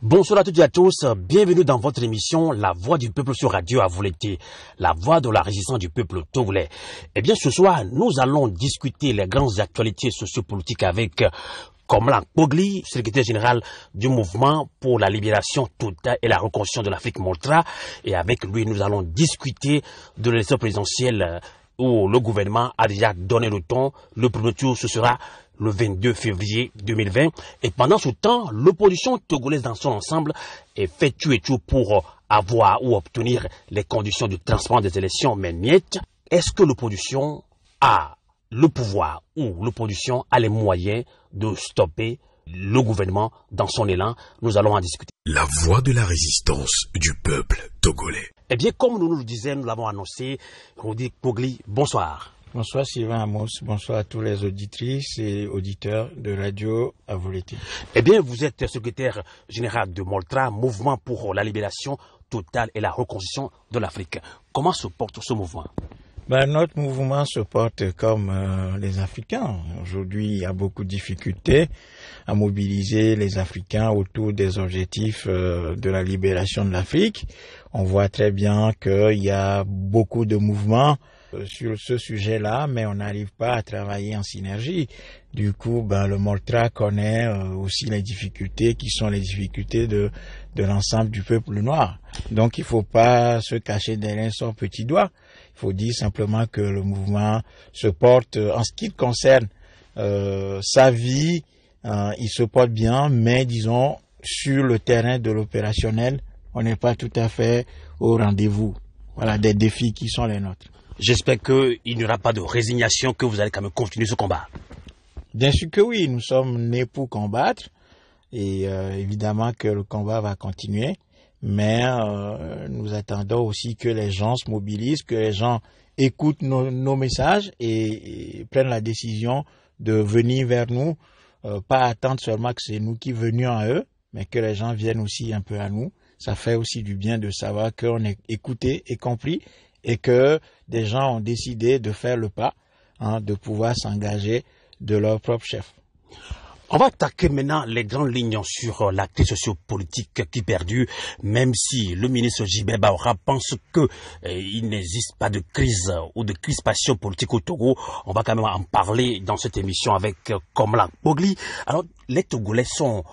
Bonsoir à toutes et à tous, bienvenue dans votre émission La Voix du Peuple sur Radio Avouleté, la voix de la résistance du peuple togolais. Eh bien ce soir, nous allons discuter les grandes actualités sociopolitiques avec Komla Pogli, secrétaire général du mouvement pour la libération totale et la reconstruction de l'Afrique Moltra. Et avec lui, nous allons discuter de l'élection présidentielle où le gouvernement a déjà donné le ton. Le premier tour, ce sera le 22 février 2020. Et pendant ce temps, l'opposition togolaise dans son ensemble fait tout et tout pour avoir ou obtenir les conditions de transparence des élections. Mais niet, est-ce que l'opposition a le pouvoir ou l'opposition a les moyens de stopper le gouvernement dans son élan? Nous allons en discuter. La voix de la résistance du peuple togolais. Eh bien, comme nous le disions, nous l'avons annoncé, Rudi Pogli, bonsoir. Bonsoir Sylvain Amos, bonsoir à tous les auditrices et auditeurs de Radio Avouleté. Eh bien, vous êtes secrétaire général de Moltra, mouvement pour la libération totale et la reconstruction de l'Afrique. Comment se porte ce mouvement? Notre mouvement se porte comme les Africains. Aujourd'hui, il y a beaucoup de difficultés à mobiliser les Africains autour des objectifs de la libération de l'Afrique. On voit très bien qu'il y a beaucoup de mouvements sur ce sujet-là, mais on n'arrive pas à travailler en synergie. Du coup, le Moltra connaît aussi les difficultés qui sont les difficultés de l'ensemble du peuple noir. Donc, il ne faut pas se cacher derrière son petit doigt. Il faut dire simplement que le mouvement se porte, en ce qui concerne sa vie, il se porte bien, mais disons, sur le terrain de l'opérationnel, on n'est pas tout à fait au rendez-vous. Voilà des défis qui sont les nôtres. J'espère qu'il n'y aura pas de résignation, que vous allez quand même continuer ce combat. Bien sûr que oui, nous sommes nés pour combattre et évidemment que le combat va continuer, mais nous attendons aussi que les gens se mobilisent, que les gens écoutent nos messages et prennent la décision de venir vers nous, pas attendre seulement que c'est nous qui venions à eux, mais que les gens viennent aussi un peu à nous. Ça fait aussi du bien de savoir qu'on est écouté et compris et que des gens ont décidé de faire le pas, de pouvoir s'engager de leur propre chef. On va attaquer maintenant les grandes lignes sur la crise sociopolitique qui perdure, même si le ministre Gilbert Baora pense qu'il n'existe pas de crise ou de crispation politique au Togo. On va quand même en parler dans cette émission avec Komla Pogli. Alors, les Togolais ont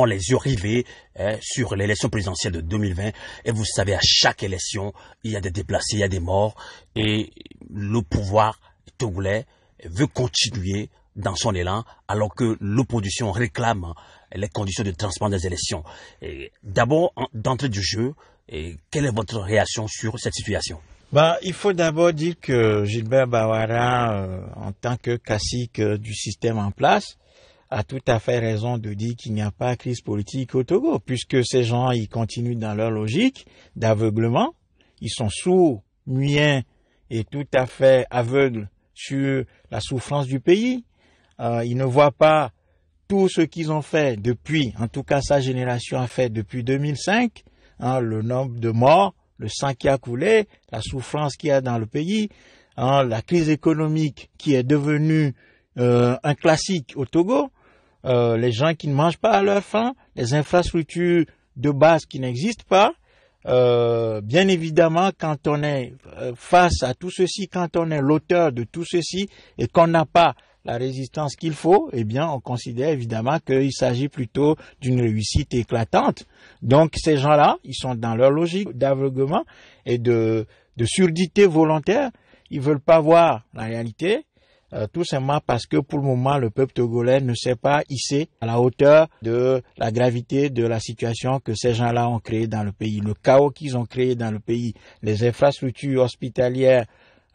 les yeux rivés sur l'élection présidentielle de 2020 et vous savez, à chaque élection, il y a des déplacés, il y a des morts et le pouvoir togolais veut continuer dans son élan alors que l'opposition réclame les conditions de transparence des élections. D'abord, d'entrée du jeu, quelle est votre réaction sur cette situation? Il faut d'abord dire que Gilbert Baora, en tant que cacique du système en place, a tout à fait raison de dire qu'il n'y a pas de crise politique au Togo, puisque ces gens, ils continuent dans leur logique d'aveuglement. Ils sont sourds, muets et tout à fait aveugles sur la souffrance du pays. Ils ne voient pas tout ce qu'ils ont fait depuis, en tout cas sa génération a fait depuis 2005, le nombre de morts, le sang qui a coulé, la souffrance qu'il y a dans le pays, la crise économique qui est devenue un classique au Togo, les gens qui ne mangent pas à leur faim, les infrastructures de base qui n'existent pas. Bien évidemment, quand on est face à tout ceci, quand on est l'auteur de tout ceci et qu'on n'a pas la résistance qu'il faut, eh bien, on considère évidemment qu'il s'agit plutôt d'une réussite éclatante. Donc, ces gens-là, ils sont dans leur logique d'aveuglement et de surdité volontaire. Ils veulent pas voir la réalité. Tout simplement parce que pour le moment, le peuple togolais ne s'est pas hissé à la hauteur de la gravité de la situation que ces gens-là ont créée dans le pays. Le chaos qu'ils ont créé dans le pays, les infrastructures hospitalières,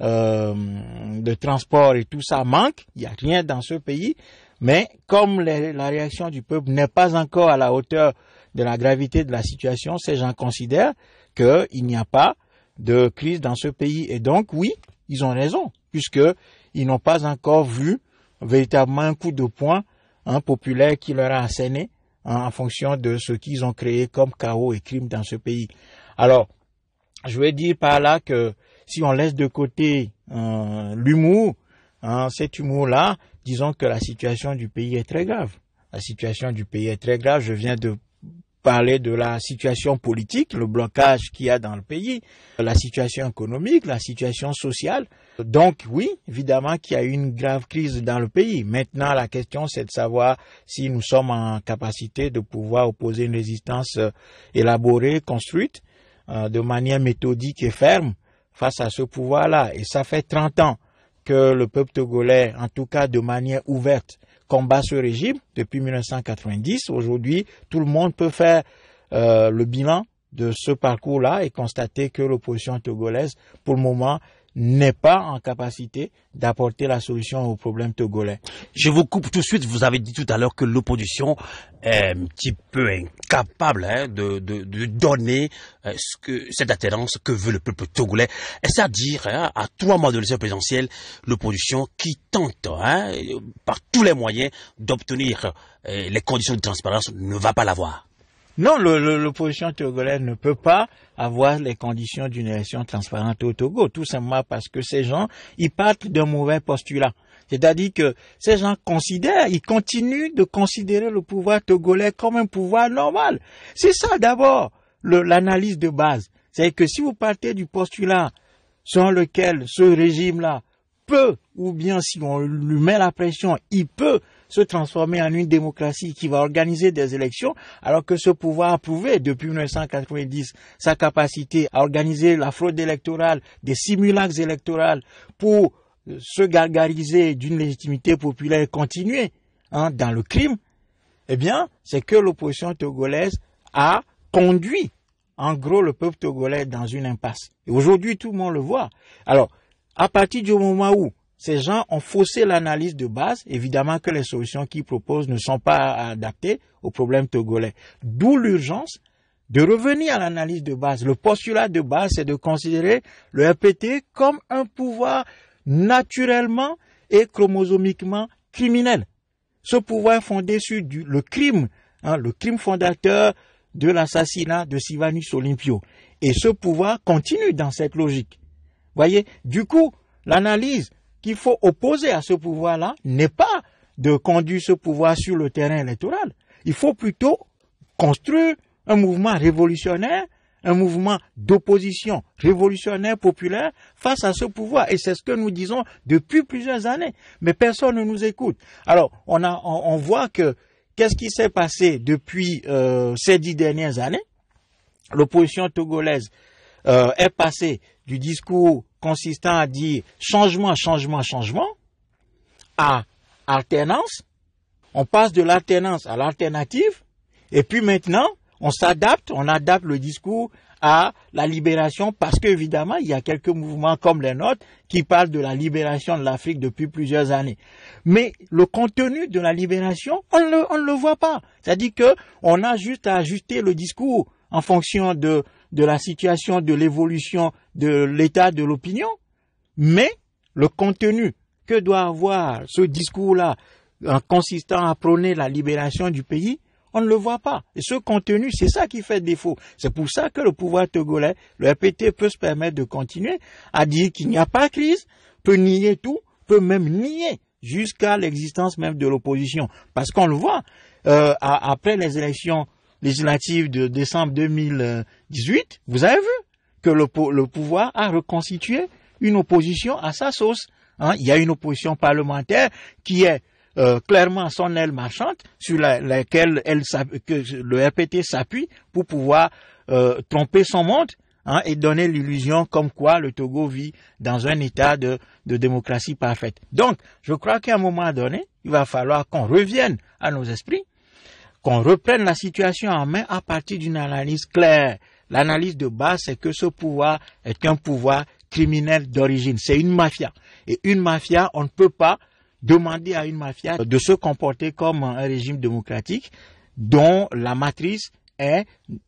de transport et tout ça manque. Il n'y a rien dans ce pays. Mais comme la réaction du peuple n'est pas encore à la hauteur de la gravité de la situation, ces gens considèrent qu'il n'y a pas de crise dans ce pays. Et donc, oui, ils ont raison, puisque ils n'ont pas encore vu véritablement un coup de poing populaire qui leur a asséné en fonction de ce qu'ils ont créé comme chaos et crime dans ce pays. Alors, je veux dire par là que si on laisse de côté l'humour, cet humour-là, disons que la situation du pays est très grave. La situation du pays est très grave. Je viens de parler de la situation politique, le blocage qu'il y a dans le pays, la situation économique, la situation sociale. Donc oui, évidemment qu'il y a une grave crise dans le pays. Maintenant, la question, c'est de savoir si nous sommes en capacité de pouvoir opposer une résistance élaborée, construite, de manière méthodique et ferme face à ce pouvoir-là. Et ça fait 30 ans que le peuple togolais, en tout cas de manière ouverte, combat ce régime depuis 1990. Aujourd'hui, tout le monde peut faire le bilan de ce parcours-là et constater que l'opposition togolaise, pour le moment, n'est pas en capacité d'apporter la solution aux problèmes togolais. Je vous coupe tout de suite. Vous avez dit tout à l'heure que l'opposition est un petit peu incapable de donner cette adhérence que veut le peuple togolais. Est-ce à dire, à 3 mois de l'élection présidentielle, l'opposition qui tente par tous les moyens d'obtenir les conditions de transparence ne va pas l'avoir? Non, l'opposition togolaise ne peut pas avoir les conditions d'une élection transparente au Togo, tout simplement parce que ces gens, ils partent d'un mauvais postulat. C'est-à-dire que ces gens ils continuent de considérer le pouvoir togolais comme un pouvoir normal. C'est ça d'abord l'analyse de base. C'est que si vous partez du postulat selon lequel ce régime-là peut, ou bien si on lui met la pression, il peut se transformer en une démocratie qui va organiser des élections, alors que ce pouvoir a prouvé depuis 1990 sa capacité à organiser la fraude électorale, des simulacres électoraux pour se gargariser d'une légitimité populaire et continuer dans le crime, eh bien, c'est que l'opposition togolaise a conduit, en gros, le peuple togolais dans une impasse. Et aujourd'hui, tout le monde le voit. Alors, à partir du moment où ces gens ont faussé l'analyse de base, évidemment que les solutions qu'ils proposent ne sont pas adaptées aux problèmes togolais. D'où l'urgence de revenir à l'analyse de base. Le postulat de base, c'est de considérer le RPT comme un pouvoir naturellement et chromosomiquement criminel. Ce pouvoir est fondé sur le crime fondateur de l'assassinat de Sylvanus Olympio. Et ce pouvoir continue dans cette logique. Voyez, du coup, l'analyse qu'il faut opposer à ce pouvoir-là n'est pas de conduire ce pouvoir sur le terrain électoral. Il faut plutôt construire un mouvement révolutionnaire, un mouvement d'opposition révolutionnaire populaire face à ce pouvoir. Et c'est ce que nous disons depuis plusieurs années. Mais personne ne nous écoute. Alors, on voit que qu'est-ce qui s'est passé depuis ces 10 dernières années? L'opposition togolaise est passée du discours consistant à dire changement, changement, changement, à alternance. On passe de l'alternance à l'alternative. Et puis maintenant, on adapte le discours à la libération parce qu'évidemment, il y a quelques mouvements comme les nôtres qui parlent de la libération de l'Afrique depuis plusieurs années. Mais le contenu de la libération, on ne le voit pas. C'est-à-dire que on a juste à ajuster le discours en fonction de la situation, de l'évolution, de l'état de l'opinion. Mais le contenu que doit avoir ce discours-là consistant à prôner la libération du pays, on ne le voit pas. Et ce contenu, c'est ça qui fait défaut. C'est pour ça que le pouvoir togolais, le RPT, peut se permettre de continuer à dire qu'il n'y a pas de crise, peut nier tout, peut même nier jusqu'à l'existence même de l'opposition. Parce qu'on le voit, après les élections législatives de décembre 2018, vous avez vu que le pouvoir a reconstitué une opposition à sa sauce. Il y a une opposition parlementaire qui est clairement son aile marchande sur laquelle le RPT s'appuie pour pouvoir tromper son monde et donner l'illusion comme quoi le Togo vit dans un état de démocratie parfaite. Donc, je crois qu'à un moment donné, il va falloir qu'on revienne à nos esprits, qu'on reprenne la situation en main à partir d'une analyse claire. L'analyse de base, c'est que ce pouvoir est un pouvoir criminel d'origine. C'est une mafia. Et une mafia, on ne peut pas demander à une mafia de se comporter comme un régime démocratique dont la matrice est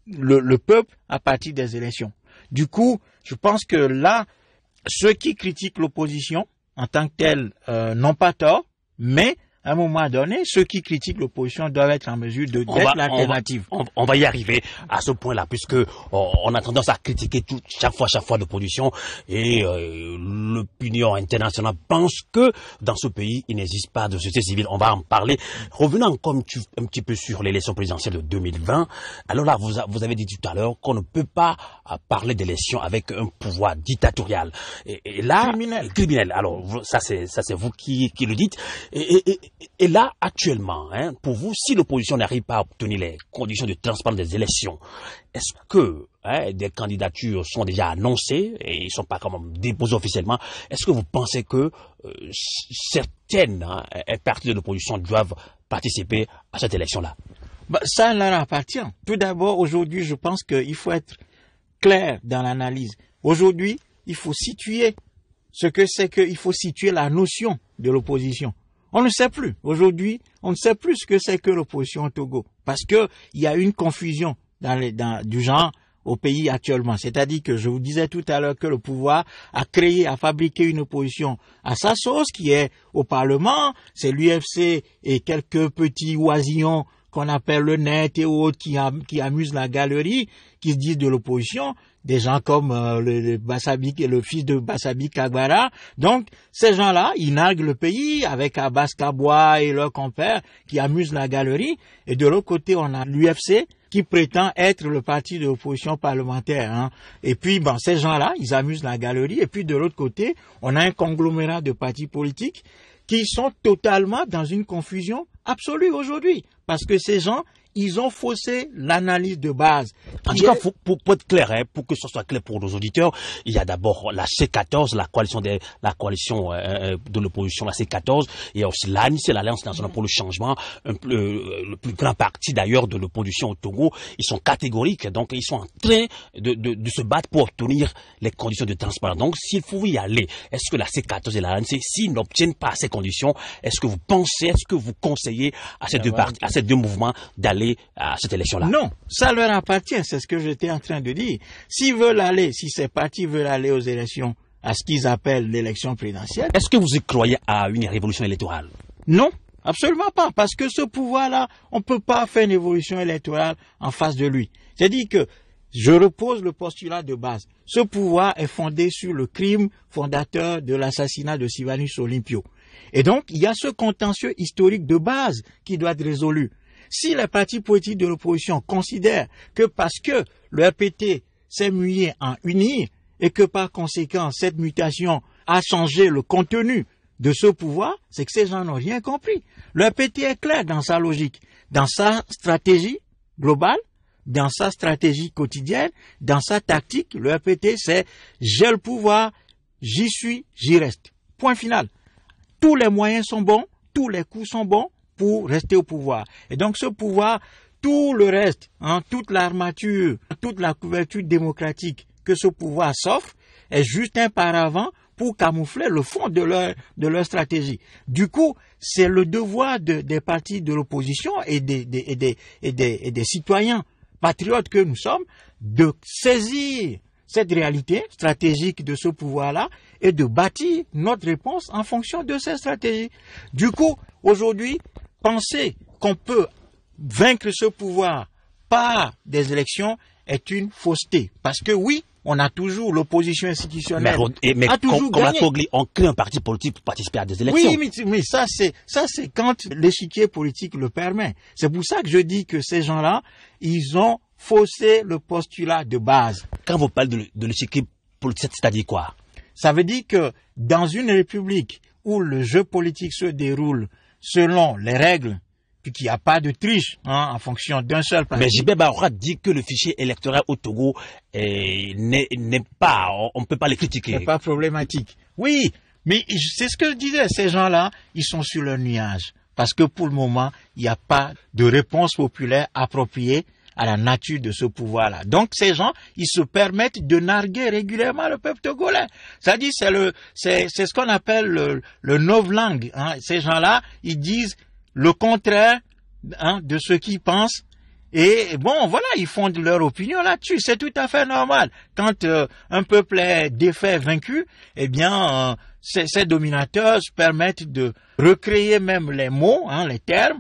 le peuple à partir des élections. Du coup, je pense que là, ceux qui critiquent l'opposition en tant que telle n'ont pas tort, mais à un moment donné, ceux qui critiquent l'opposition doivent être en mesure d'être l'alternative. On va y arriver à ce point-là, puisque on a tendance à critiquer chaque fois l'opposition, et l'opinion internationale pense que dans ce pays, il n'existe pas de société civile. On va en parler. Revenons encore un petit peu sur l'élection présidentielle de 2020. Alors là, vous avez dit tout à l'heure qu'on ne peut pas parler d'élection avec un pouvoir dictatorial. Et là, criminel. Alors ça c'est vous qui le dites. Et là, actuellement, pour vous, si l'opposition n'arrive pas à obtenir les conditions de transparence des élections, est-ce que des candidatures sont déjà annoncées et ils ne sont pas quand même déposées officiellement? Est-ce que vous pensez que certaines parties de l'opposition doivent participer à cette élection-là? Ça leur appartient. Tout d'abord, aujourd'hui, je pense qu'il faut être clair dans l'analyse. Aujourd'hui, il faut situer ce que c'est qu'il faut situer la notion de l'opposition. On ne sait plus. Aujourd'hui, on ne sait plus ce que c'est que l'opposition au Togo. Parce que il y a une confusion du genre au pays actuellement. C'est-à-dire que je vous disais tout à l'heure que le pouvoir a fabriqué une opposition à sa sauce qui est au Parlement. C'est l'UFC et quelques petits oisillons qu'on appelle le net et autres qui amusent la galerie, qui se disent de l'opposition, des gens comme le fils de Bassabi Kagbara. Donc, ces gens-là, ils narguent le pays avec Abbas Kaboua et leurs compères qui amusent la galerie. Et de l'autre côté, on a l'UFC qui prétend être le parti de l'opposition parlementaire. Et puis, ces gens-là, ils amusent la galerie. Et puis, de l'autre côté, on a un conglomérat de partis politiques qui sont totalement dans une confusion absolue aujourd'hui. Parce que ces gens, ils ont faussé l'analyse de base. En tout cas, pour être clair, pour que ce soit clair pour nos auditeurs, il y a d'abord la C14, la coalition de l'opposition, la C14, et il y a aussi l'ANI, c'est l'Alliance nationale pour le changement, le plus grand parti d'ailleurs de l'opposition au Togo. Ils sont catégoriques, donc ils sont en train de se battre pour obtenir les conditions de transparence. Donc, s'il faut y aller, est-ce que la C14 et l'ANI, s'ils n'obtiennent pas ces conditions, est-ce que vous conseillez à ces deux mouvements d'aller à cette élection-là? Non, ça leur appartient, c'est ce que j'étais en train de dire. Si ces partis veulent aller aux élections, à ce qu'ils appellent l'élection présidentielle. Est-ce que vous y croyez à une révolution électorale? Non, absolument pas, parce que ce pouvoir-là, on ne peut pas faire une évolution électorale en face de lui. C'est-à-dire que je repose le postulat de base. Ce pouvoir est fondé sur le crime fondateur de l'assassinat de Sylvanus Olympio. Et donc, il y a ce contentieux historique de base qui doit être résolu. Si les partis politiques de l'opposition considèrent que parce que le RPT s'est mué en unir et que par conséquent cette mutation a changé le contenu de ce pouvoir, c'est que ces gens n'ont rien compris. Le RPT est clair dans sa logique, dans sa stratégie globale, dans sa stratégie quotidienne, dans sa tactique. Le RPT, c'est j'ai le pouvoir, j'y suis, j'y reste. Point final. Tous les moyens sont bons, tous les coups sont bons pour rester au pouvoir. Et donc ce pouvoir, tout le reste, toute l'armature, toute la couverture démocratique que ce pouvoir s'offre est juste un paravent pour camoufler le fond de leur stratégie. Du coup, c'est le devoir des partis de l'opposition et des citoyens patriotes que nous sommes de saisir cette réalité stratégique de ce pouvoir-là et de bâtir notre réponse en fonction de cette stratégie. Du coup, aujourd'hui, penser qu'on peut vaincre ce pouvoir par des élections est une fausseté. Parce que oui, on a toujours l'opposition institutionnelle. Mais a toujours gagné. On crée un parti politique pour participer à des élections. Oui, mais ça c'est quand l'échiquier politique le permet. C'est pour ça que je dis que ces gens-là, ils ont faussé le postulat de base. Quand vous parlez de l'échiquier politique, c'est-à-dire quoi? Ça veut dire que dans une république où le jeu politique se déroule selon les règles, puis qu'il n'y a pas de triche en fonction d'un seul parti. Mais Gilbert Bahora dit que le fichier électoral au Togo n'est pas, on ne peut pas les critiquer. C'est pas problématique. Oui, mais c'est ce que je disais, ces gens-là, ils sont sur le nuage. Parce que pour le moment, il n'y a pas de réponse populaire appropriée à la nature de ce pouvoir-là. Donc ces gens, ils se permettent de narguer régulièrement le peuple togolais. C'est-à-dire, c'est ce qu'on appelle le novlangue. Ces gens-là, ils disent le contraire de ce qu'ils pensent Et bon, voilà, ils fondent leur opinion là-dessus. C'est tout à fait normal. Quand un peuple est défait, vaincu, eh bien, ces dominateurs se permettent de recréer même les mots, les termes,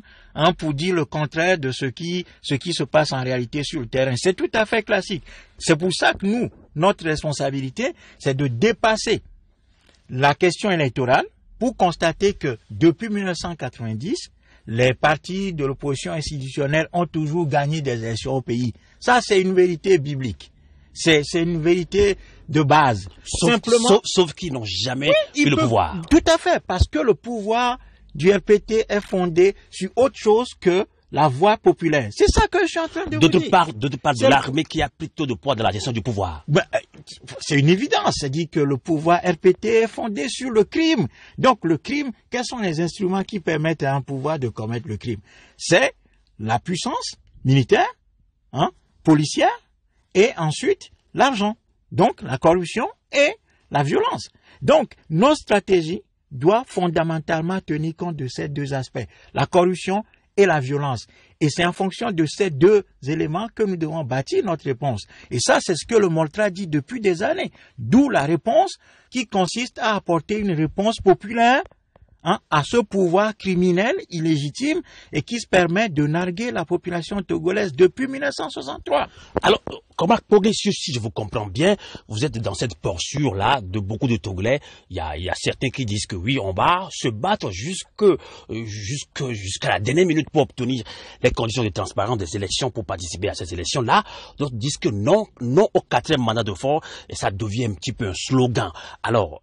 pour dire le contraire de ce qui se passe en réalité sur le terrain. C'est tout à fait classique. C'est pour ça que nous, notre responsabilité, c'est de dépasser la question électorale pour constater que depuis 1990, les partis de l'opposition institutionnelle ont toujours gagné des élections au pays. Ça, c'est une vérité biblique. C'est une vérité de base. Sauf qu'ils n'ont jamais eu le pouvoir. Tout à fait, parce que le pouvoir du RPT est fondé sur autre chose que la voix populaire. C'est ça que je suis en train de vous dire. D'autre part de l'armée qui a plutôt de poids dans la gestion du pouvoir. C'est une évidence. C'est-à-dire que le pouvoir RPT est fondé sur le crime. Donc le crime, quels sont les instruments qui permettent à un pouvoir de commettre le crime? C'est la puissance militaire, policière, et ensuite l'argent. Donc la corruption et la violence. Donc nos stratégies doivent fondamentalement tenir compte de ces deux aspects. La corruption et la violence. Et c'est en fonction de ces deux éléments que nous devons bâtir notre réponse. Et ça, c'est ce que le Moltra dit depuis des années. D'où la réponse qui consiste à apporter une réponse populaire à ce pouvoir criminel illégitime et qui se permet de narguer la population togolaise depuis 1963. Alors, comment progressif, si je vous comprends bien, vous êtes dans cette posture-là de beaucoup de Togolais. Il y a certains qui disent que oui, on va se battre jusqu'à la dernière minute pour obtenir les conditions de transparence des élections pour participer à ces élections-là. D'autres disent que non au 4e mandat de force et ça devient un petit peu un slogan. Alors,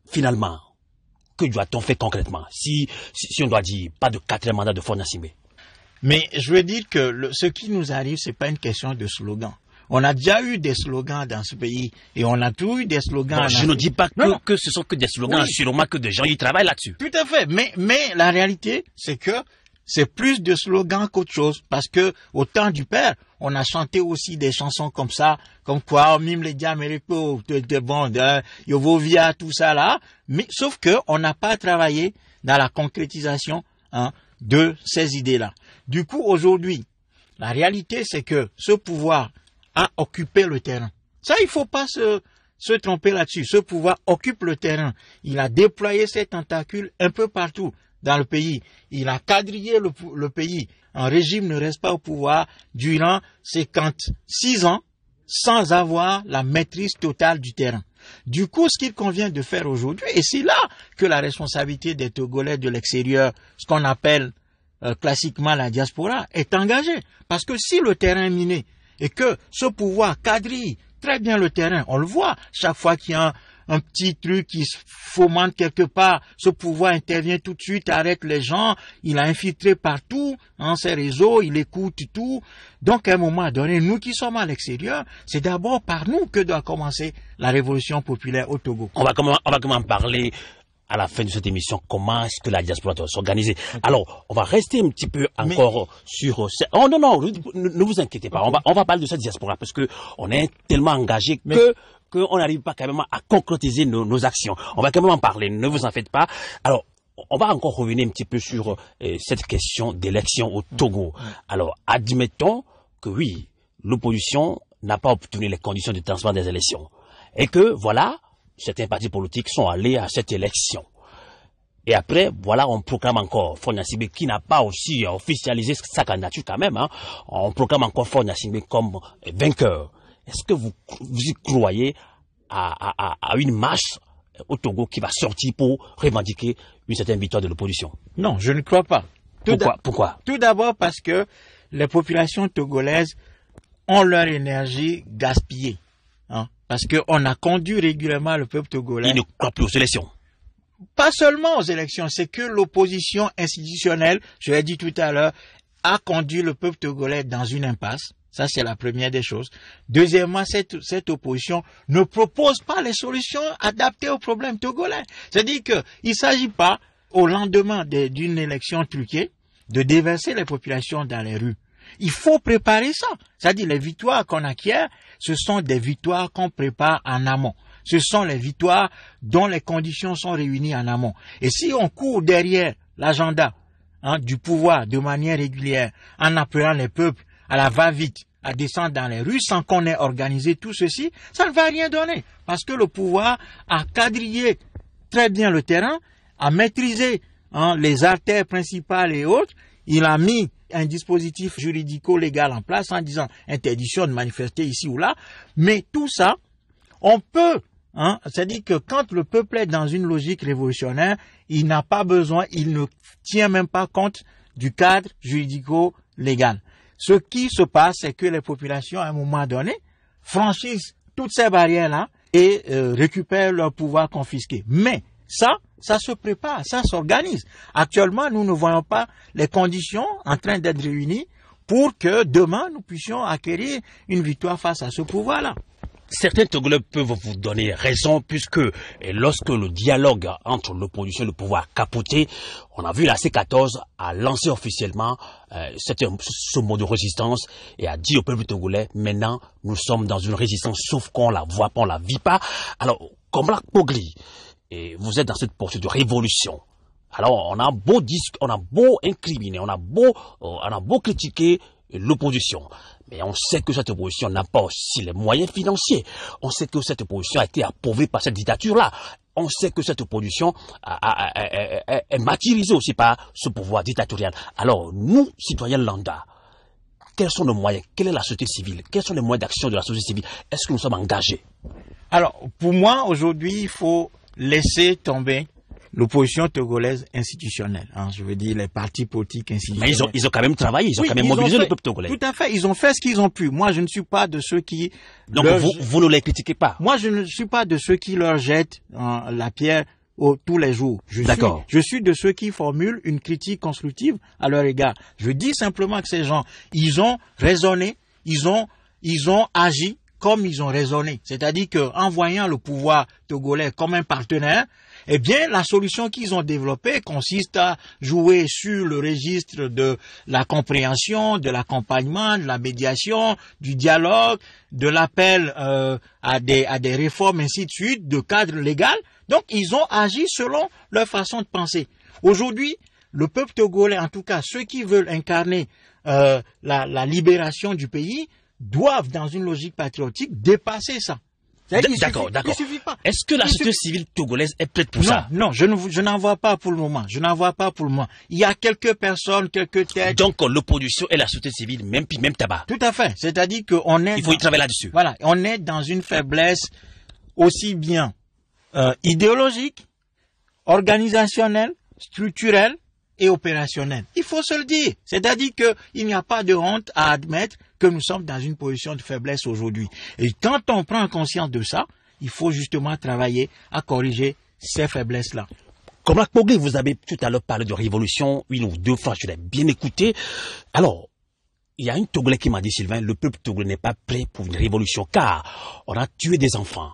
finalement, que doit-on faire concrètement si on doit dire pas de 4e mandat de force Gnassingbé? Mais je veux dire que ce qui nous arrive, c'est pas une question de slogan. On a déjà eu des slogans dans ce pays et on a toujours eu des slogans. Bon, je ne dis pas que ce sont que des slogans, sûrement que des gens y travaillent là-dessus. Tout à fait, mais la réalité, c'est que c'est plus de slogans qu'autre chose. Parce que au temps du père, on a chanté aussi des chansons comme ça, comme quoi, mime les diamérico, Yovovia, tout ça là. Mais sauf que on n'a pas travaillé dans la concrétisation de ces idées-là. Du coup, aujourd'hui, la réalité, c'est que ce pouvoir a occupé le terrain. Ça, il faut pas se tromper là-dessus. Ce pouvoir occupe le terrain. Il a déployé ses tentacules un peu partout dans le pays. Il a quadrillé le pays. Un régime ne reste pas au pouvoir durant 56 ans sans avoir la maîtrise totale du terrain. Du coup, ce qu'il convient de faire aujourd'hui, et c'est là que la responsabilité des Togolais de l'extérieur, ce qu'on appelle classiquement la diaspora, est engagée. Parce que si le terrain est miné et que ce pouvoir quadrille très bien le terrain, on le voit, chaque fois qu'il y a un petit truc qui se fomente quelque part, ce pouvoir intervient tout de suite, arrête les gens, il a infiltré partout, ses réseaux, il écoute tout. Donc à un moment donné, nous qui sommes à l'extérieur, c'est d'abord par nous que doit commencer la révolution populaire au Togo. On va comment parler à la fin de cette émission, comment est-ce que la diaspora doit s'organiser. Okay. Alors, on va rester un petit peu encore sur... Oh non, ne vous inquiétez pas, on va parler de cette diaspora parce que on est tellement engagé qu'on n'arrive pas quand même à concrétiser nos actions. On va quand même en parler, ne vous en faites pas. Alors, on va encore revenir un petit peu sur cette question d'élection au Togo. Alors, admettons que oui, l'opposition n'a pas obtenu les conditions de transparence des élections. Et que, voilà, certains partis politiques sont allés à cette élection. Et après, voilà, on proclame encore Faure Gnassingbé qui n'a pas aussi officialisé sa candidature quand même. On proclame encore Faure Gnassingbé comme vainqueur. Est-ce que vous y croyez à une marche au Togo qui va sortir pour revendiquer une certaine victoire de l'opposition? Non, je ne crois pas. Pourquoi? Tout d'abord parce que les populations togolaises ont leur énergie gaspillée. Parce qu'on a conduit régulièrement le peuple togolais. Il ne croit plus aux élections. Pas seulement aux élections, c'est que l'opposition institutionnelle, je l'ai dit tout à l'heure, a conduit le peuple togolais dans une impasse. Ça, c'est la première des choses. Deuxièmement, cette opposition ne propose pas les solutions adaptées aux problèmes togolais. C'est-à-dire qu'il ne s'agit pas, au lendemain d'une élection truquée, de déverser les populations dans les rues. Il faut préparer ça. C'est-à-dire les victoires qu'on acquiert, ce sont des victoires qu'on prépare en amont. Ce sont les victoires dont les conditions sont réunies en amont. Et si on court derrière l'agenda du pouvoir de manière régulière, en appelant les peuples à la va-vite, à descendre dans les rues sans qu'on ait organisé tout ceci, ça ne va rien donner. Parce que le pouvoir a quadrillé très bien le terrain, a maîtrisé les artères principales et autres. Il a mis un dispositif juridico-légal en place en disant interdiction de manifester ici ou là. Mais tout ça, on peut, c'est-à-dire que quand le peuple est dans une logique révolutionnaire, il n'a pas besoin, il ne tient même pas compte du cadre juridico-légal. Ce qui se passe, c'est que les populations, à un moment donné, franchissent toutes ces barrières-là et récupèrent leur pouvoir confisqué. Mais ça se prépare, ça s'organise. Actuellement, nous ne voyons pas les conditions en train d'être réunies pour que demain, nous puissions acquérir une victoire face à ce pouvoir-là. Certains Togolais peuvent vous donner raison puisque lorsque le dialogue entre l'opposition et le pouvoir a capoté, on a vu la C14 a lancé officiellement ce mot de résistance et a dit au peuple togolais, maintenant nous sommes dans une résistance sauf qu'on la voit pas, on la vit pas. Alors, comme Black Pogli, et vous êtes dans cette poursuite de révolution. Alors, on a beau incriminer, on a beau critiquer l'opposition. Mais on sait que cette opposition n'a pas aussi les moyens financiers. On sait que cette opposition a été appauvrie par cette dictature-là. On sait que cette opposition est martyrisée aussi par ce pouvoir dictatorial. Alors, nous, citoyens lambda, quels sont nos moyens? Quelle est la société civile? Quels sont les moyens d'action de la société civile? Est-ce que nous sommes engagés? Alors, pour moi, aujourd'hui, il faut laisser tomber l'opposition togolaise institutionnelle. Je veux dire, les partis politiques institutionnels. Mais ils ont quand même travaillé, ils ont quand même mobilisé le peuple togolais. Tout à fait, ils ont fait ce qu'ils ont pu. Moi, je ne suis pas de ceux qui... Donc, vous ne les critiquez pas? Moi, je ne suis pas de ceux qui leur jettent la pierre tous les jours. D'accord. Je suis de ceux qui formulent une critique constructive à leur égard. Je dis simplement que ces gens, ils ont raisonné, ils ont agi comme ils ont raisonné. C'est-à-dire qu'en voyant le pouvoir togolais comme un partenaire, eh bien, la solution qu'ils ont développée consiste à jouer sur le registre de la compréhension, de l'accompagnement, de la médiation, du dialogue, de l'appel à des réformes, ainsi de suite, de cadre légal. Donc, ils ont agi selon leur façon de penser. Aujourd'hui, le peuple togolais, en tout cas, ceux qui veulent incarner la libération du pays, doivent, dans une logique patriotique, dépasser ça. D'accord. Est-ce que la société civile togolaise est prête pour ça? Non, je n'en vois pas pour le moment. Il y a quelques personnes, quelques têtes. Donc, l'opposition et la société civile, même tabac. Tout à fait. C'est-à-dire qu'on est... Il faut y travailler là-dessus. Voilà. On est dans une faiblesse aussi bien idéologique, organisationnelle, structurelle et opérationnelle. Il faut se le dire. C'est-à-dire qu'il n'y a pas de honte à admettre que nous sommes dans une position de faiblesse aujourd'hui. Et quand on prend conscience de ça, il faut justement travailler à corriger ces faiblesses-là. Comme Black Pogli, vous avez tout à l'heure parlé de révolution, une ou deux fois, je l'ai bien écouté. Alors, il y a un Togolais qui m'a dit, Sylvain, le peuple togolais n'est pas prêt pour une révolution, car on a tué des enfants,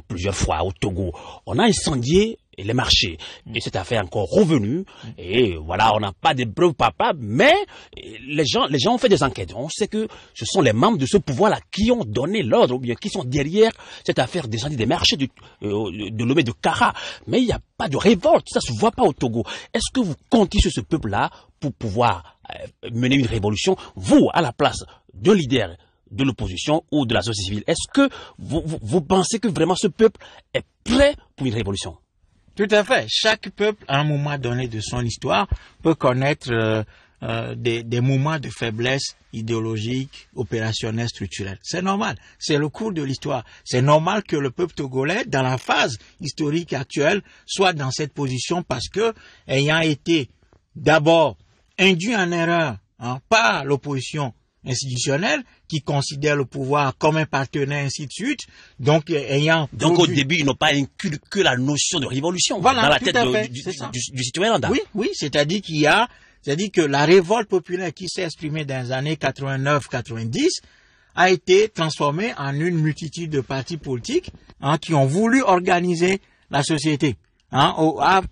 plusieurs fois au Togo. On a incendié les marchés. Et cette affaire est encore revenue. Et voilà, on n'a pas de preuves palpables, mais les gens ont fait des enquêtes. On sait que ce sont les membres de ce pouvoir-là qui ont donné l'ordre, ou bien qui sont derrière cette affaire d'incendie des marchés de Lomé de Kara. Mais il n'y a pas de révolte. Ça se voit pas au Togo. Est-ce que vous comptez sur ce peuple-là pour pouvoir mener une révolution, vous, à la place d'un leader de l'opposition ou de la société civile? Est-ce que vous pensez que vraiment ce peuple est prêt pour une révolution? Tout à fait. Chaque peuple, à un moment donné de son histoire, peut connaître des moments de faiblesse idéologique, opérationnelle, structurelle. C'est normal. C'est le cours de l'histoire. C'est normal que le peuple togolais, dans la phase historique actuelle, soit dans cette position parce que, ayant été d'abord induit en erreur par l'opposition institutionnelle qui considère le pouvoir comme un partenaire, ainsi de suite. Donc au début, ils n'ont pas inclus que la notion de révolution dans la tête du citoyen lambda. Oui, c'est-à-dire que la révolte populaire qui s'est exprimée dans les années 89-90 a été transformée en une multitude de partis politiques qui ont voulu organiser la société.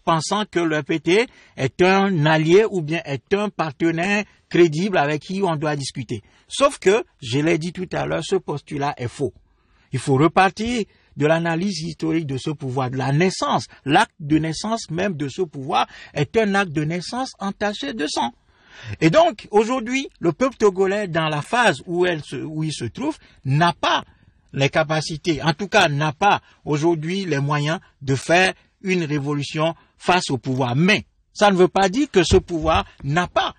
Pensant que le PT est un allié ou bien est un partenaire crédible avec qui on doit discuter. Sauf que, je l'ai dit tout à l'heure, ce postulat est faux. Il faut repartir de l'analyse historique de ce pouvoir, de la naissance. L'acte de naissance même de ce pouvoir est un acte de naissance entaché de sang. Et donc, aujourd'hui, le peuple togolais, dans la phase où il se trouve, n'a pas les capacités, en tout cas n'a pas aujourd'hui les moyens de faire une révolution face au pouvoir. Mais ça ne veut pas dire que ce pouvoir n'a pas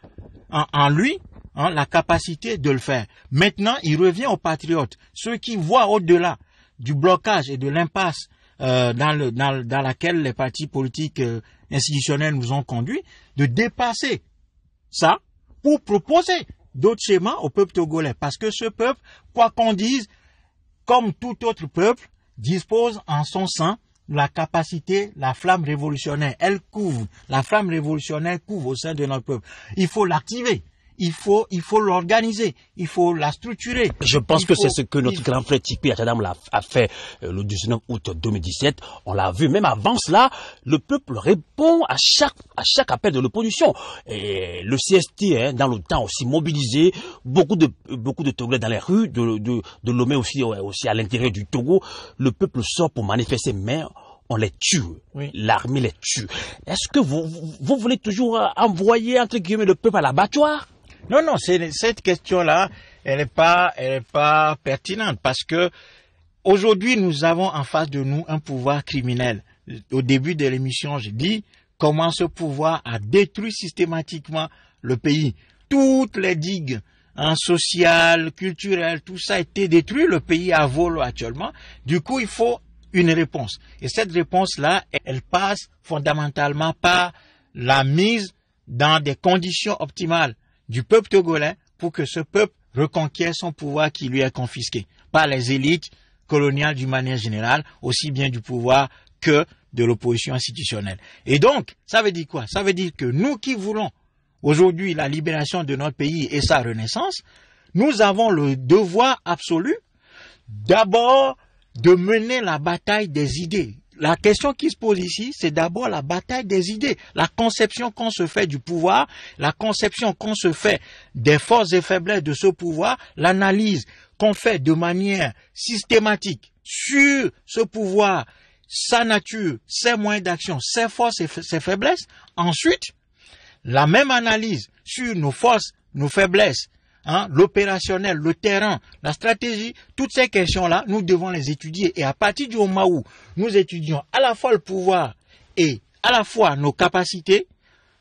en lui la capacité de le faire. Maintenant, il revient aux patriotes, ceux qui voient au-delà du blocage et de l'impasse dans laquelle les partis politiques institutionnels nous ont conduits, de dépasser ça pour proposer d'autres schémas au peuple togolais. Parce que ce peuple, quoi qu'on dise, comme tout autre peuple, dispose en son sein la capacité, la flamme révolutionnaire. Elle couvre, la flamme révolutionnaire couvre au sein de notre peuple. Il faut l'activer. Il faut l'organiser, il faut la structurer. Je pense que c'est ce que notre grand frère Tikpi Atadam a fait le 19 août 2017. On l'a vu, même avant cela, le peuple répond à chaque appel de l'opposition. Et le CST, dans le temps aussi mobilisé, beaucoup de Togolais dans les rues, de Lomé aussi à l'intérieur du Togo. Le peuple sort pour manifester, mais on les tue. Oui. L'armée les tue. Est-ce que vous voulez toujours envoyer, entre guillemets, le peuple à l'abattoir? Non, cette question-là, elle est pas pertinente parce que aujourd'hui, nous avons en face de nous un pouvoir criminel. Au début de l'émission, j'ai dit comment ce pouvoir a détruit systématiquement le pays. Toutes les digues sociales, culturelles, tout ça a été détruit. Le pays a volé actuellement. Du coup, il faut une réponse. Et cette réponse-là, elle passe fondamentalement par la mise dans des conditions optimales du peuple togolais pour que ce peuple reconquiert son pouvoir qui lui est confisqué par les élites coloniales d'une manière générale, aussi bien du pouvoir que de l'opposition institutionnelle. Et donc, ça veut dire quoi? Ça veut dire que nous qui voulons aujourd'hui la libération de notre pays et sa renaissance, nous avons le devoir absolu d'abord de mener la bataille des idées. La question qui se pose ici, c'est d'abord la bataille des idées, la conception qu'on se fait du pouvoir, la conception qu'on se fait des forces et faiblesses de ce pouvoir, l'analyse qu'on fait de manière systématique sur ce pouvoir, sa nature, ses moyens d'action, ses forces et ses faiblesses. Ensuite, la même analyse sur nos forces, nos faiblesses, l'opérationnel, le terrain, la stratégie, toutes ces questions-là, nous devons les étudier. Et à partir du moment où nous étudions à la fois le pouvoir et à la fois nos capacités,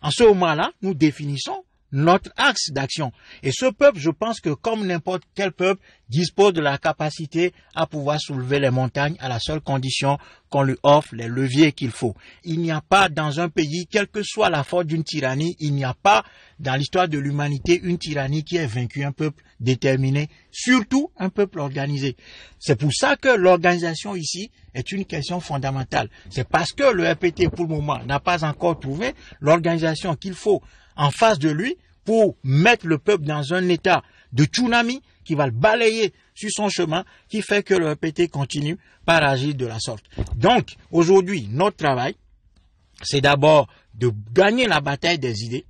en ce moment-là, nous définissons notre axe d'action. Et ce peuple, je pense que comme n'importe quel peuple, dispose de la capacité à pouvoir soulever les montagnes à la seule condition qu'on lui offre les leviers qu'il faut. Il n'y a pas dans un pays, quelle que soit la force d'une tyrannie, il n'y a pas dans l'histoire de l'humanité une tyrannie qui ait vaincu un peuple déterminé, surtout un peuple organisé. C'est pour ça que l'organisation ici est une question fondamentale. C'est parce que le RPT, pour le moment, n'a pas encore trouvé l'organisation qu'il faut en face de lui pour mettre le peuple dans un état de tsunami qui va le balayer sur son chemin, qui fait que le RPT continue par agir de la sorte. Donc, aujourd'hui, notre travail, c'est d'abord de gagner la bataille des idées.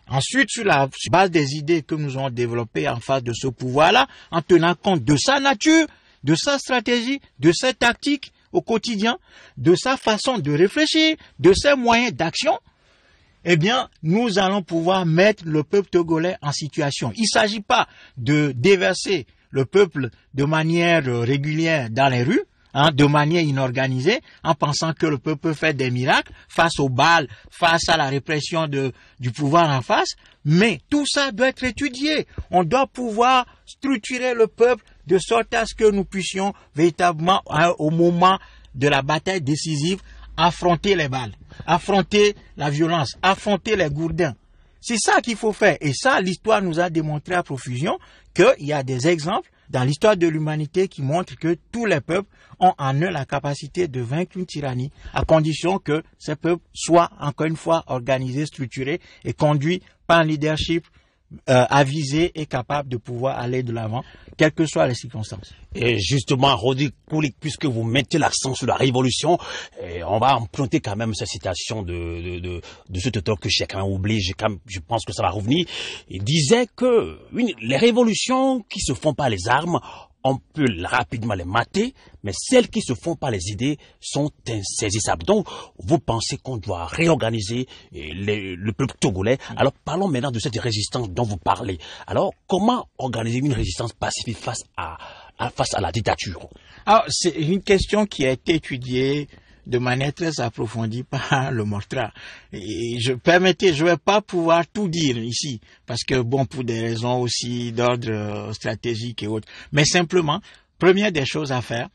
Ensuite, sur la base des idées que nous avons développées en face de ce pouvoir-là, en tenant compte de sa nature, de sa stratégie, de ses tactiques au quotidien, de sa façon de réfléchir, de ses moyens d'action, eh bien, nous allons pouvoir mettre le peuple togolais en situation. Il ne s'agit pas de déverser le peuple de manière régulière dans les rues, de manière inorganisée, en pensant que le peuple peut faire des miracles face aux balles, face à la répression du pouvoir en face. Mais tout ça doit être étudié. On doit pouvoir structurer le peuple de sorte à ce que nous puissions véritablement, au moment de la bataille décisive, affronter les balles, affronter la violence, affronter les gourdins. C'est ça qu'il faut faire. Et ça, l'histoire nous a démontré à profusion qu'il y a des exemples dans l'histoire de l'humanité qui montrent que tous les peuples ont en eux la capacité de vaincre une tyrannie, à condition que ces peuples soient, encore une fois, organisés, structurés et conduits par un leadership avisé et capable de pouvoir aller de l'avant, quelles que soient les circonstances. Et justement, Rodi Koulik, puisque vous mettez l'accent sur la révolution, on va emprunter quand même cette citation de cet auteur que chacun oublie, je pense que ça va revenir. Il disait que les révolutions qui se font par les armes on peut rapidement les mater, mais celles qui se font par les idées sont insaisissables. Donc, vous pensez qu'on doit réorganiser le peuple togolais. Alors, parlons maintenant de cette résistance dont vous parlez. Alors, comment organiser une résistance pacifique face à la dictature? Alors, c'est une question qui a été étudiée de manière très approfondie par le Mortra. Et je vais pas pouvoir tout dire ici, parce que bon, pour des raisons aussi d'ordre stratégique et autres. Mais simplement, première des choses à faire,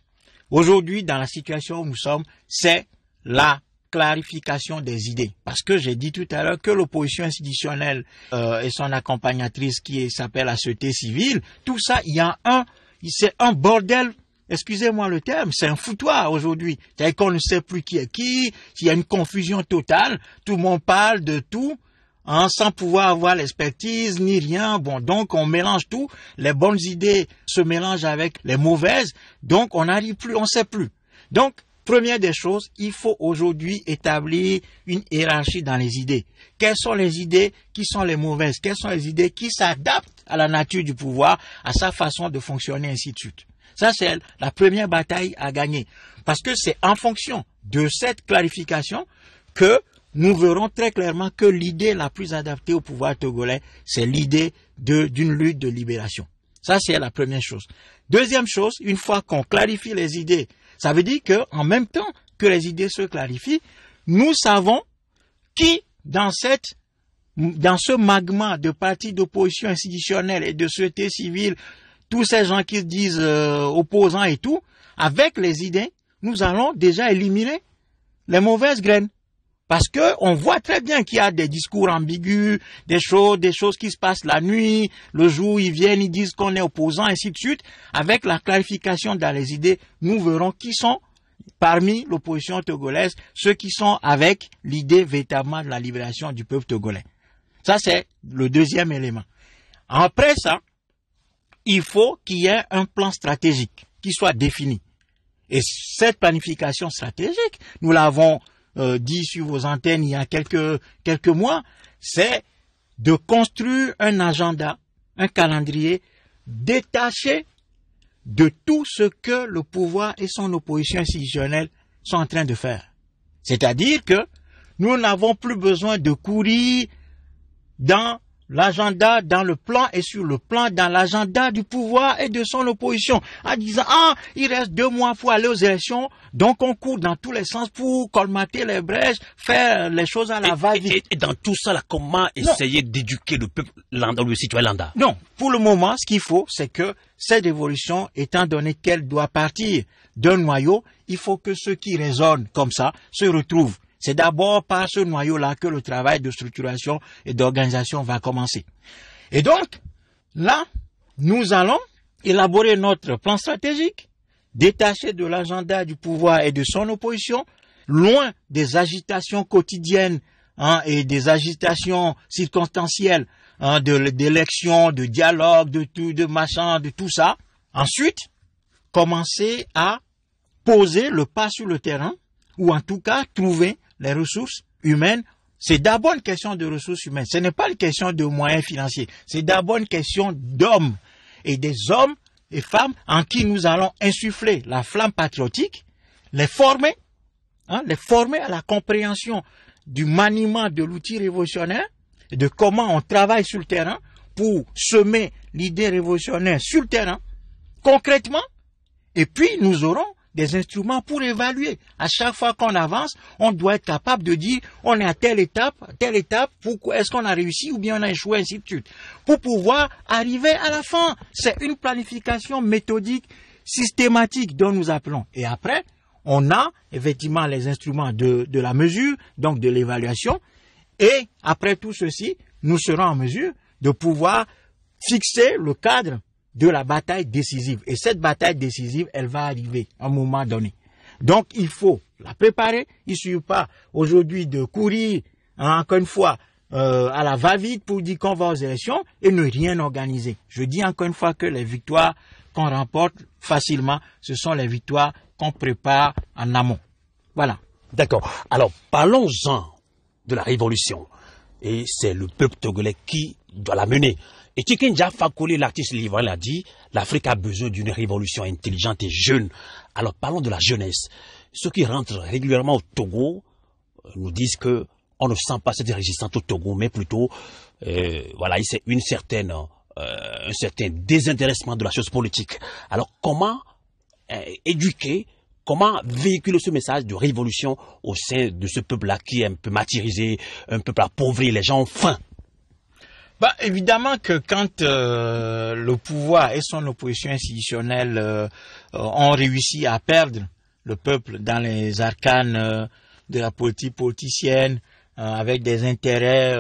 aujourd'hui, dans la situation où nous sommes, c'est la clarification des idées. Parce que j'ai dit tout à l'heure que l'opposition institutionnelle et son accompagnatrice qui s'appelle la société civile, tout ça, c'est un bordel. Excusez-moi le terme, c'est un foutoir aujourd'hui. C'est-à-dire qu'on ne sait plus qui est qui, il y a une confusion totale, tout le monde parle de tout, sans pouvoir avoir l'expertise ni rien. Bon, donc on mélange tout, les bonnes idées se mélangent avec les mauvaises, donc on n'arrive plus, on ne sait plus. Donc, première des choses, il faut aujourd'hui établir une hiérarchie dans les idées. Quelles sont les idées qui sont les mauvaises? Quelles sont les idées qui s'adaptent à la nature du pouvoir, à sa façon de fonctionner, ainsi de suite. Ça, c'est la première bataille à gagner. Parce que c'est en fonction de cette clarification que nous verrons très clairement que l'idée la plus adaptée au pouvoir togolais, c'est l'idée d'une lutte de libération. Ça, c'est la première chose. Deuxième chose, une fois qu'on clarifie les idées, ça veut dire qu'en même temps que les idées se clarifient, nous savons qui, dans ce magma de partis d'opposition institutionnelle et de société civile, tous ces gens qui se disent opposants et tout, avec les idées, nous allons déjà éliminer les mauvaises graines. Parce que on voit très bien qu'il y a des discours ambigus, des choses qui se passent la nuit, le jour ils viennent, ils disent qu'on est opposant, ainsi de suite. Avec la clarification dans les idées, nous verrons qui sont parmi l'opposition togolaise, ceux qui sont avec l'idée véritablement de la libération du peuple togolais. Ça, c'est le deuxième élément. Après ça, il faut qu'il y ait un plan stratégique qui soit défini. Et cette planification stratégique, nous l'avons dit sur vos antennes il y a quelques mois, c'est de construire un agenda, un calendrier détaché de tout ce que le pouvoir et son opposition institutionnelle sont en train de faire. C'est-à-dire que nous n'avons plus besoin de courir dans l'agenda, dans le plan et sur le plan, dans l'agenda du pouvoir et de son opposition, en disant, il reste 2 mois pour aller aux élections, donc on court dans tous les sens pour colmater les brèches, faire les choses à la va-vite. Et dans tout ça, là, comment essayer d'éduquer le peuple lambda, le citoyen lambda? Non, pour le moment, ce qu'il faut, c'est que cette évolution, étant donné qu'elle doit partir d'un noyau, il faut que ceux qui raisonnent comme ça se retrouvent. C'est d'abord par ce noyau-là que le travail de structuration et d'organisation va commencer. Et donc, là, nous allons élaborer notre plan stratégique, détaché de l'agenda du pouvoir et de son opposition, loin des agitations quotidiennes et des agitations circonstancielles d'élections, de dialogue, de machin, de tout ça. Ensuite, commencer à poser le pas sur le terrain, ou en tout cas trouver les ressources humaines. C'est d'abord une question de ressources humaines. Ce n'est pas une question de moyens financiers. C'est d'abord une question d'hommes et des hommes et femmes en qui nous allons insuffler la flamme patriotique, les former à la compréhension du maniement de l'outil révolutionnaire et de comment on travaille sur le terrain pour semer l'idée révolutionnaire sur le terrain, concrètement. Et puis, nous aurons des instruments pour évaluer. À chaque fois qu'on avance, on doit être capable de dire on est à telle étape, pourquoi est-ce qu'on a réussi ou bien on a échoué, ainsi de suite. Pour pouvoir arriver à la fin. C'est une planification méthodique, systématique dont nous appelons. Et après, on a effectivement les instruments de la mesure, donc de l'évaluation. Et après tout ceci, nous serons en mesure de pouvoir fixer le cadre de la bataille décisive. Et cette bataille décisive, elle va arriver à un moment donné. Donc, il faut la préparer. Il ne suffit pas aujourd'hui de courir, encore une fois, à la va-vite pour dire qu'on va aux élections et ne rien organiser. Je dis encore une fois que les victoires qu'on remporte facilement, ce sont les victoires qu'on prépare en amont. Voilà. D'accord. Alors, parlons-en de la révolution. Et c'est le peuple togolais qui doit la mener. Et Tikenja Fakoli, l'artiste livrant, l'a dit, l'Afrique a besoin d'une révolution intelligente et jeune. Alors parlons de la jeunesse. Ceux qui rentrent régulièrement au Togo nous disent que on ne sent pas cette résistance au Togo, mais plutôt, voilà, c'est un certain désintéressement de la chose politique. Alors comment éduquer, comment véhiculer ce message de révolution au sein de ce peuple-là qui est un peu martyrisé, un peuple appauvri, les gens ont faim? Bah, évidemment que quand le pouvoir et son opposition institutionnelle ont réussi à perdre le peuple dans les arcanes de la politique politicienne, avec des intérêts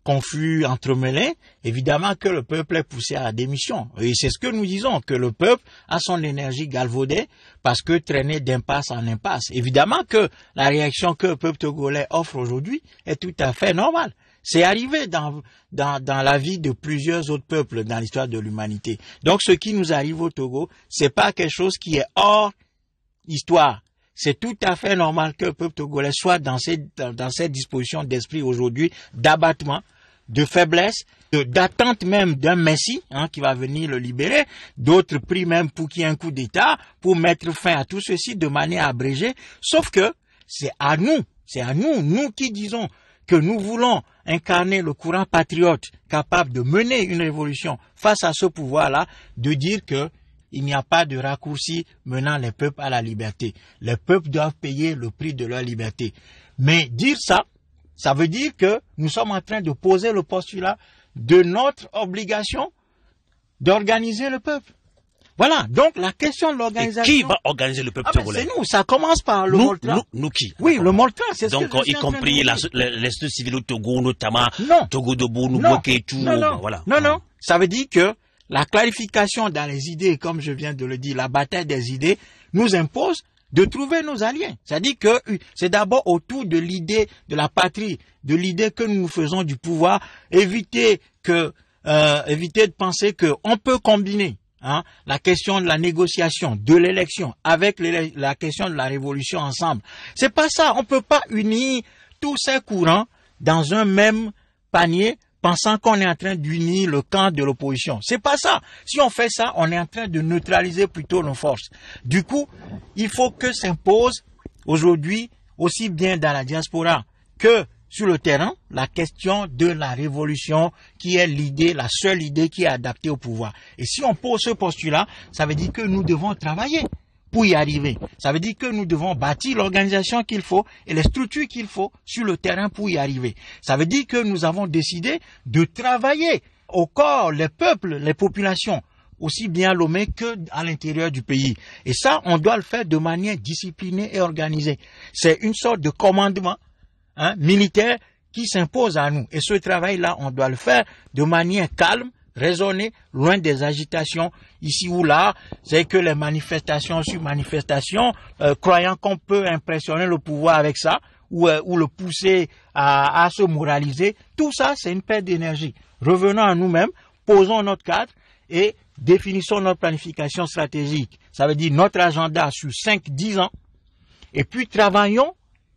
confus, entremêlés, évidemment que le peuple est poussé à la démission. Et c'est ce que nous disons, que le peuple a son énergie galvaudée parce que traîné d'impasse en impasse. Évidemment que la réaction que le peuple togolais offre aujourd'hui est tout à fait normale. C'est arrivé dans la vie de plusieurs autres peuples dans l'histoire de l'humanité. Donc ce qui nous arrive au Togo, c'est pas quelque chose qui est hors histoire. C'est tout à fait normal que le peuple togolais soit dans cette disposition d'esprit aujourd'hui, d'abattement, de faiblesse, d'attente même d'un messie qui va venir le libérer. D'autres prient même pour qu'il y ait un coup d'État, pour mettre fin à tout ceci de manière abrégée. Sauf que c'est à nous qui disons que nous voulons incarner le courant patriote capable de mener une révolution face à ce pouvoir-là, de dire que il n'y a pas de raccourci menant les peuples à la liberté. Les peuples doivent payer le prix de leur liberté. Mais dire ça, ça veut dire que nous sommes en train de poser le postulat de notre obligation d'organiser le peuple. Voilà, donc la question de l'organisation... Qui va organiser le peuple togolais? C'est nous, ça commence par le Moltran. Nous qui? Oui, le Moltran, c'est ce donc, que je y compris les sociétés civiles au Togo, notamment Togo Debout, Nouboké et tout. Voilà. Non, ça veut dire que la clarification dans les idées, comme je viens de le dire, la bataille des idées, nous impose de trouver nos alliés. C'est-à-dire que c'est d'abord autour de l'idée de la patrie, de l'idée que nous faisons du pouvoir, éviter de penser qu'on peut combiner la question de la négociation, de l'élection, avec la question de la révolution ensemble. C'est pas ça. On peut pas unir tous ces courants dans un même panier, pensant qu'on est en train d'unir le camp de l'opposition. C'est pas ça. Si on fait ça, on est en train de neutraliser plutôt nos forces. Du coup, il faut que s'impose aujourd'hui, aussi bien dans la diaspora que sur le terrain, la question de la révolution qui est l'idée, la seule idée qui est adaptée au pouvoir. Et si on pose ce postulat, ça veut dire que nous devons travailler pour y arriver. Ça veut dire que nous devons bâtir l'organisation qu'il faut et les structures qu'il faut sur le terrain pour y arriver. Ça veut dire que nous avons décidé de travailler au corps, les peuples, les populations, aussi bien à Lomé qu'à l'intérieur du pays. Et ça, on doit le faire de manière disciplinée et organisée. C'est une sorte de commandement militaire qui s'impose à nous. Et ce travail-là, on doit le faire de manière calme, raisonnée, loin des agitations ici ou là. C'est que les manifestations sur manifestations, croyant qu'on peut impressionner le pouvoir avec ça, ou le pousser à se moraliser, tout ça, c'est une perte d'énergie. Revenons à nous-mêmes, posons notre cadre et définissons notre planification stratégique. Ça veut dire notre agenda sur 5-10 ans. Et puis travaillons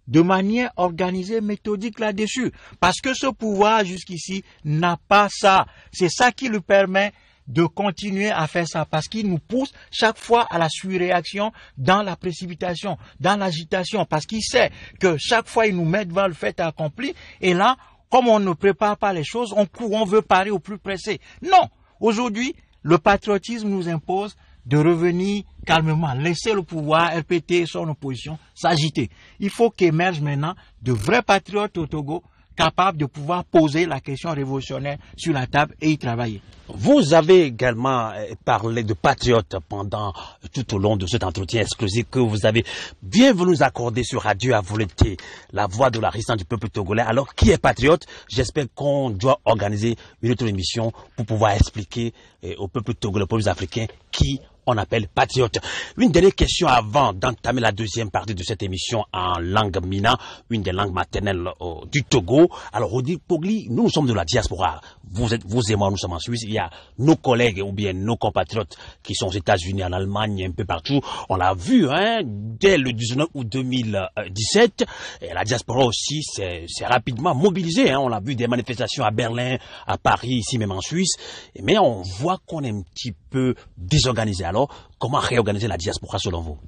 de manière organisée, méthodique là-dessus. Parce que ce pouvoir, jusqu'ici, n'a pas ça. C'est ça qui lui permet de continuer à faire ça. Parce qu'il nous pousse chaque fois à la surréaction, dans la précipitation, dans l'agitation. Parce qu'il sait que chaque fois, il nous met devant le fait accompli. Et là, comme on ne prépare pas les choses, on court, on veut parer au plus pressé. Non! Aujourd'hui, le patriotisme nous impose de revenir calmement, laisser le pouvoir, RPT et son opposition s'agiter. Il faut qu'émergent maintenant de vrais patriotes au Togo, capables de pouvoir poser la question révolutionnaire sur la table et y travailler. Vous avez également parlé de patriotes pendant tout au long de cet entretien exclusif que vous avez bien voulu nous accorder sur Radio à Volonté, la voix de la résistance du peuple togolais. Alors, qui est patriote? J'espère qu'on doit organiser une autre émission pour pouvoir expliquer au peuple togolais, aux peuples africains, qui on appelle patriotes. Une dernière question avant d'entamer la deuxième partie de cette émission en langue mina, une des langues maternelles du Togo. Alors, Rodi Pogli, nous sommes de la diaspora. Vous et moi, nous sommes en Suisse. Il y a nos collègues ou bien nos compatriotes qui sont aux États-Unis, en Allemagne, un peu partout. On l'a vu, dès le 19 août 2017. Et la diaspora aussi s'est rapidement mobilisée. On l'a vu des manifestations à Berlin, à Paris, ici même en Suisse. Mais on voit qu'on est un petit peu désorganisé. Alors, comment réorganiser la diaspora selon vous?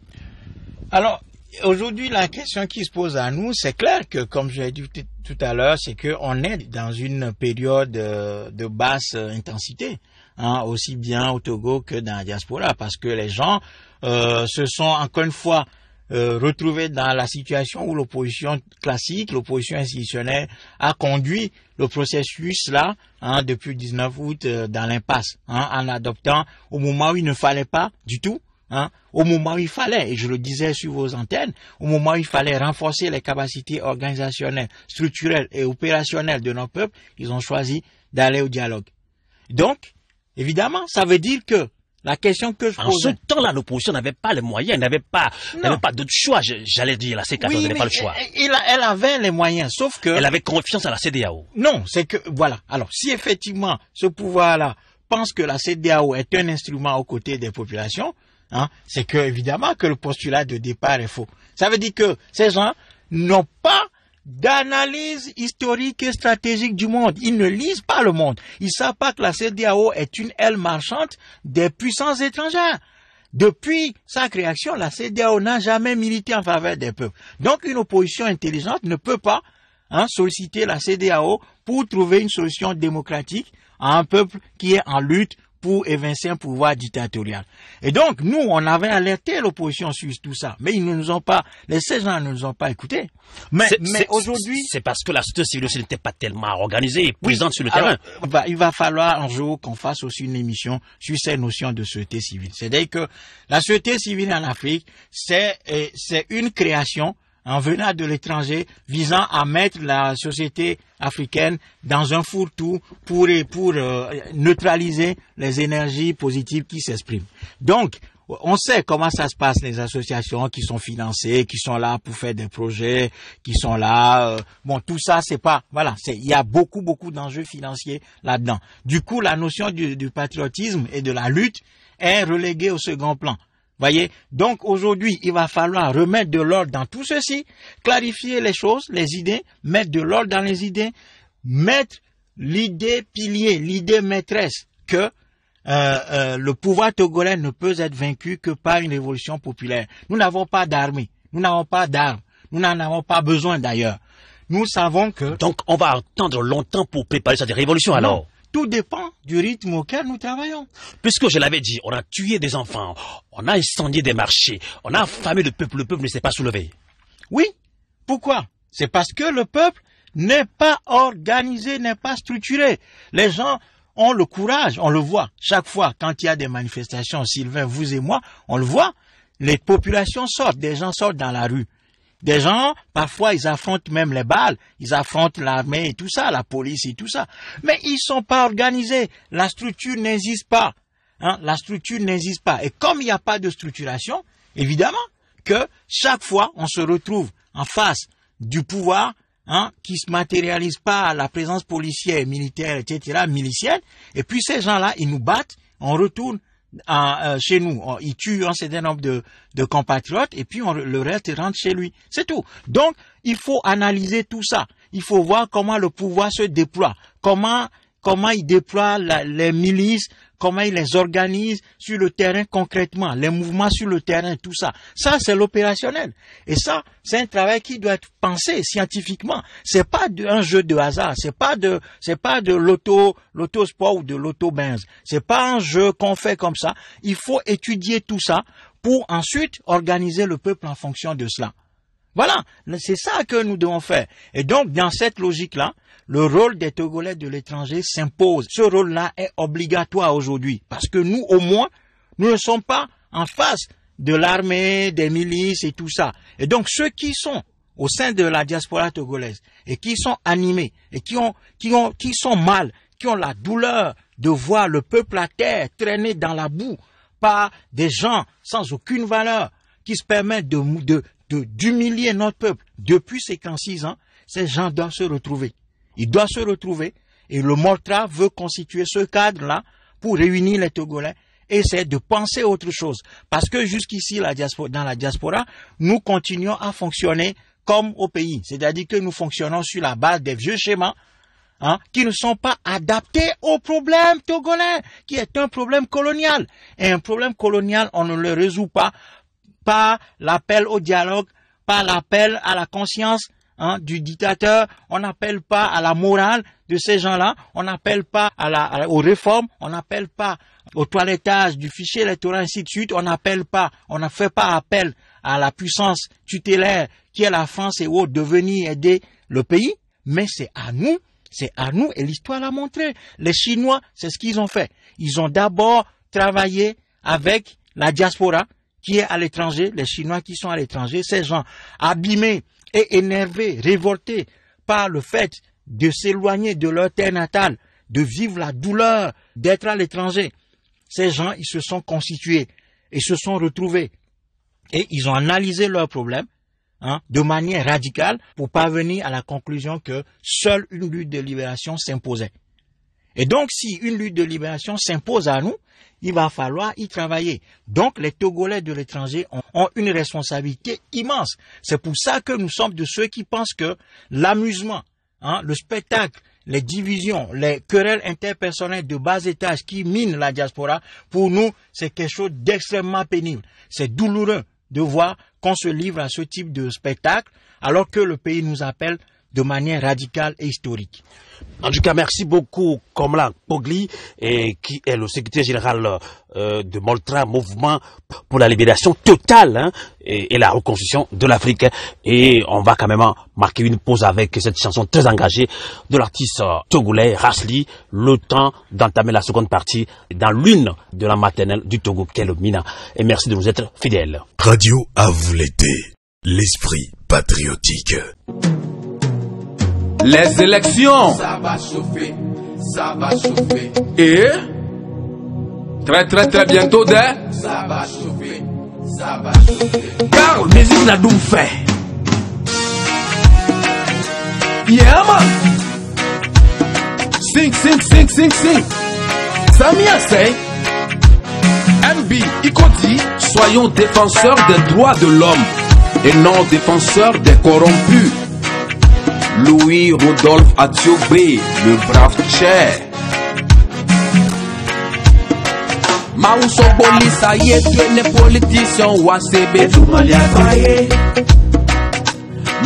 Alors, aujourd'hui, la question qui se pose à nous, c'est clair que, comme je l'ai dit tout à l'heure, c'est qu'on est dans une période de basse intensité, aussi bien au Togo que dans la diaspora, parce que les gens se sont encore une fois retrouvés dans la situation où l'opposition classique, l'opposition institutionnelle a conduit le processus là, depuis le 19 août dans l'impasse, en adoptant au moment où il ne fallait pas du tout, au moment où il fallait, et je le disais sur vos antennes, au moment où il fallait renforcer les capacités organisationnelles, structurelles et opérationnelles de nos peuples, ils ont choisi d'aller au dialogue. Donc, évidemment, ça veut dire que la question que je pose... En ce temps-là, l'opposition n'avait pas les moyens, n'avait pas d'autre choix, j'allais dire, la C14 n'avait pas le choix. Elle avait les moyens, sauf que... Elle avait confiance à la CEDEAO. Non, c'est que, voilà. Alors, si effectivement, ce pouvoir-là pense que la CEDEAO est un instrument aux côtés des populations, c'est que, évidemment, que le postulat de départ est faux. Ça veut dire que ces gens n'ont pas d'analyse historique et stratégique du monde. Ils ne lisent pas le monde. Ils savent pas que la CEDEAO est une aile marchande des puissances étrangères. Depuis sa création, la CEDEAO n'a jamais milité en faveur des peuples. Donc, une opposition intelligente ne peut pas solliciter la CEDEAO pour trouver une solution démocratique à un peuple qui est en lutte pour évincer un pouvoir dictatorial. Et donc, nous, on avait alerté l'opposition suisse, tout ça. Mais ils ne nous ont pas, ces gens ne nous ont pas écoutés. Mais aujourd'hui... C'est parce que la société civile n'était pas tellement organisée et présente sur le terrain. Il va falloir un jour qu'on fasse aussi une émission sur ces notions de société civile. C'est-à-dire que la société civile en Afrique, c'est une création en venant de l'étranger, visant à mettre la société africaine dans un fourre-tout pour neutraliser les énergies positives qui s'expriment. Donc, on sait comment ça se passe, les associations qui sont financées, qui sont là pour faire des projets, qui sont là, tout ça, c'est pas, voilà, il y a beaucoup d'enjeux financiers là-dedans. Du coup, la notion du patriotisme et de la lutte est reléguée au second plan. Voyez, donc aujourd'hui, il va falloir remettre de l'ordre dans tout ceci, clarifier les choses, les idées, mettre de l'ordre dans les idées, mettre l'idée pilier, l'idée maîtresse que le pouvoir togolais ne peut être vaincu que par une révolution populaire. Nous n'avons pas d'armée, nous n'avons pas d'armes, nous n'en avons pas besoin d'ailleurs. Nous savons que... Donc on va attendre longtemps pour préparer cette révolution alors? Non. Tout dépend du rythme auquel nous travaillons. Puisque je l'avais dit, on a tué des enfants, on a incendié des marchés, on a affamé le peuple ne s'est pas soulevé. Oui. Pourquoi? C'est parce que le peuple n'est pas organisé, n'est pas structuré. Les gens ont le courage, on le voit. Chaque fois, quand il y a des manifestations, Sylvain, vous et moi, on le voit, les populations sortent, des gens sortent dans la rue. Des gens, parfois, ils affrontent même les balles, ils affrontent l'armée et tout ça, la police et tout ça. Mais ils sont pas organisés. La structure n'existe pas. La structure n'existe pas. Et comme il n'y a pas de structuration, évidemment que chaque fois, on se retrouve en face du pouvoir, qui se matérialise pas à la présence policière, militaire, etc., milicienne. Et puis ces gens-là, ils nous battent, on retourne chez nous, il tue un certain nombre de compatriotes et puis le reste rentre chez lui. C'est tout. Donc, il faut analyser tout ça. Il faut voir comment le pouvoir se déploie, comment il déploie les milices, comment il les organise sur le terrain concrètement, les mouvements sur le terrain, tout ça. Ça, c'est l'opérationnel. Et ça, c'est un travail qui doit être pensé scientifiquement. C'est pas un jeu de hasard. C'est pas de l'autosport ou de l'auto-benz. C'est pas un jeu qu'on fait comme ça. Il faut étudier tout ça pour ensuite organiser le peuple en fonction de cela. Voilà, c'est ça que nous devons faire. Et donc, dans cette logique-là, le rôle des Togolais de l'étranger s'impose. Ce rôle-là est obligatoire aujourd'hui. Parce que nous, au moins, nous ne sommes pas en face de l'armée, des milices et tout ça. Et donc, ceux qui sont au sein de la diaspora togolaise et qui sont animés et qui sont mal, qui ont la douleur de voir le peuple à terre traîner dans la boue par des gens sans aucune valeur qui se permettent d'humilier notre peuple depuis 56 ans, ces gens doivent se retrouver. Ils doivent se retrouver et le MOLTRA veut constituer ce cadre-là pour réunir les Togolais et essayer de penser autre chose. Parce que jusqu'ici, dans la diaspora, nous continuons à fonctionner comme au pays. C'est-à-dire que nous fonctionnons sur la base des vieux schémas qui ne sont pas adaptés au problème togolais, qui est un problème colonial. Et un problème colonial, on ne le résout pas par l'appel au dialogue, par l'appel à la conscience du dictateur, on n'appelle pas à la morale de ces gens-là, on n'appelle pas aux réformes, on n'appelle pas au toilettage du fichier électoral, ainsi de suite, on ne fait pas appel à la puissance tutélaire qui est la France et autres de venir aider le pays, mais c'est à nous et l'histoire l'a montré. Les Chinois, c'est ce qu'ils ont fait. Ils ont d'abord travaillé avec la diaspora qui est à l'étranger, les Chinois qui sont à l'étranger, ces gens abîmés et énervés, révoltés par le fait de s'éloigner de leur terre natale, de vivre la douleur d'être à l'étranger. Ces gens, ils se sont constitués et se sont retrouvés et ils ont analysé leurs problèmes de manière radicale pour parvenir à la conclusion que seule une lutte de libération s'imposait. Et donc, si une lutte de libération s'impose à nous, il va falloir y travailler. Donc, les Togolais de l'étranger ont une responsabilité immense. C'est pour ça que nous sommes de ceux qui pensent que l'amusement, le spectacle, les divisions, les querelles interpersonnelles de bas étage qui minent la diaspora, pour nous, c'est quelque chose d'extrêmement pénible. C'est douloureux de voir qu'on se livre à ce type de spectacle alors que le pays nous appelle de manière radicale et historique. En tout cas, merci beaucoup, Komla Pogli, qui est le secrétaire général de MOLTRA, Mouvement pour la libération totale et la reconstruction de l'Afrique. Et on va quand même marquer une pause avec cette chanson très engagée de l'artiste togolais Rasli, le temps d'entamer la seconde partie dans l'une de la maternelle du Togo, qu'est le Mina. Et merci de nous être fidèles. Radio à vous l'été, l'esprit patriotique. Les élections. Ça va chauffer, ça va chauffer. Et très bientôt ça va chauffer, ça va chauffer. Car musique n'a donc fait. Yeah man. Sing. Samia say. MB Ikoti, soyons défenseurs des droits de l'homme et non défenseurs des corrompus. Louis Rodolphe Atiobé, le brave Tchè. Maousso Bolissa, yé, tu politicien ou ACB. Et tout mal y a faillé.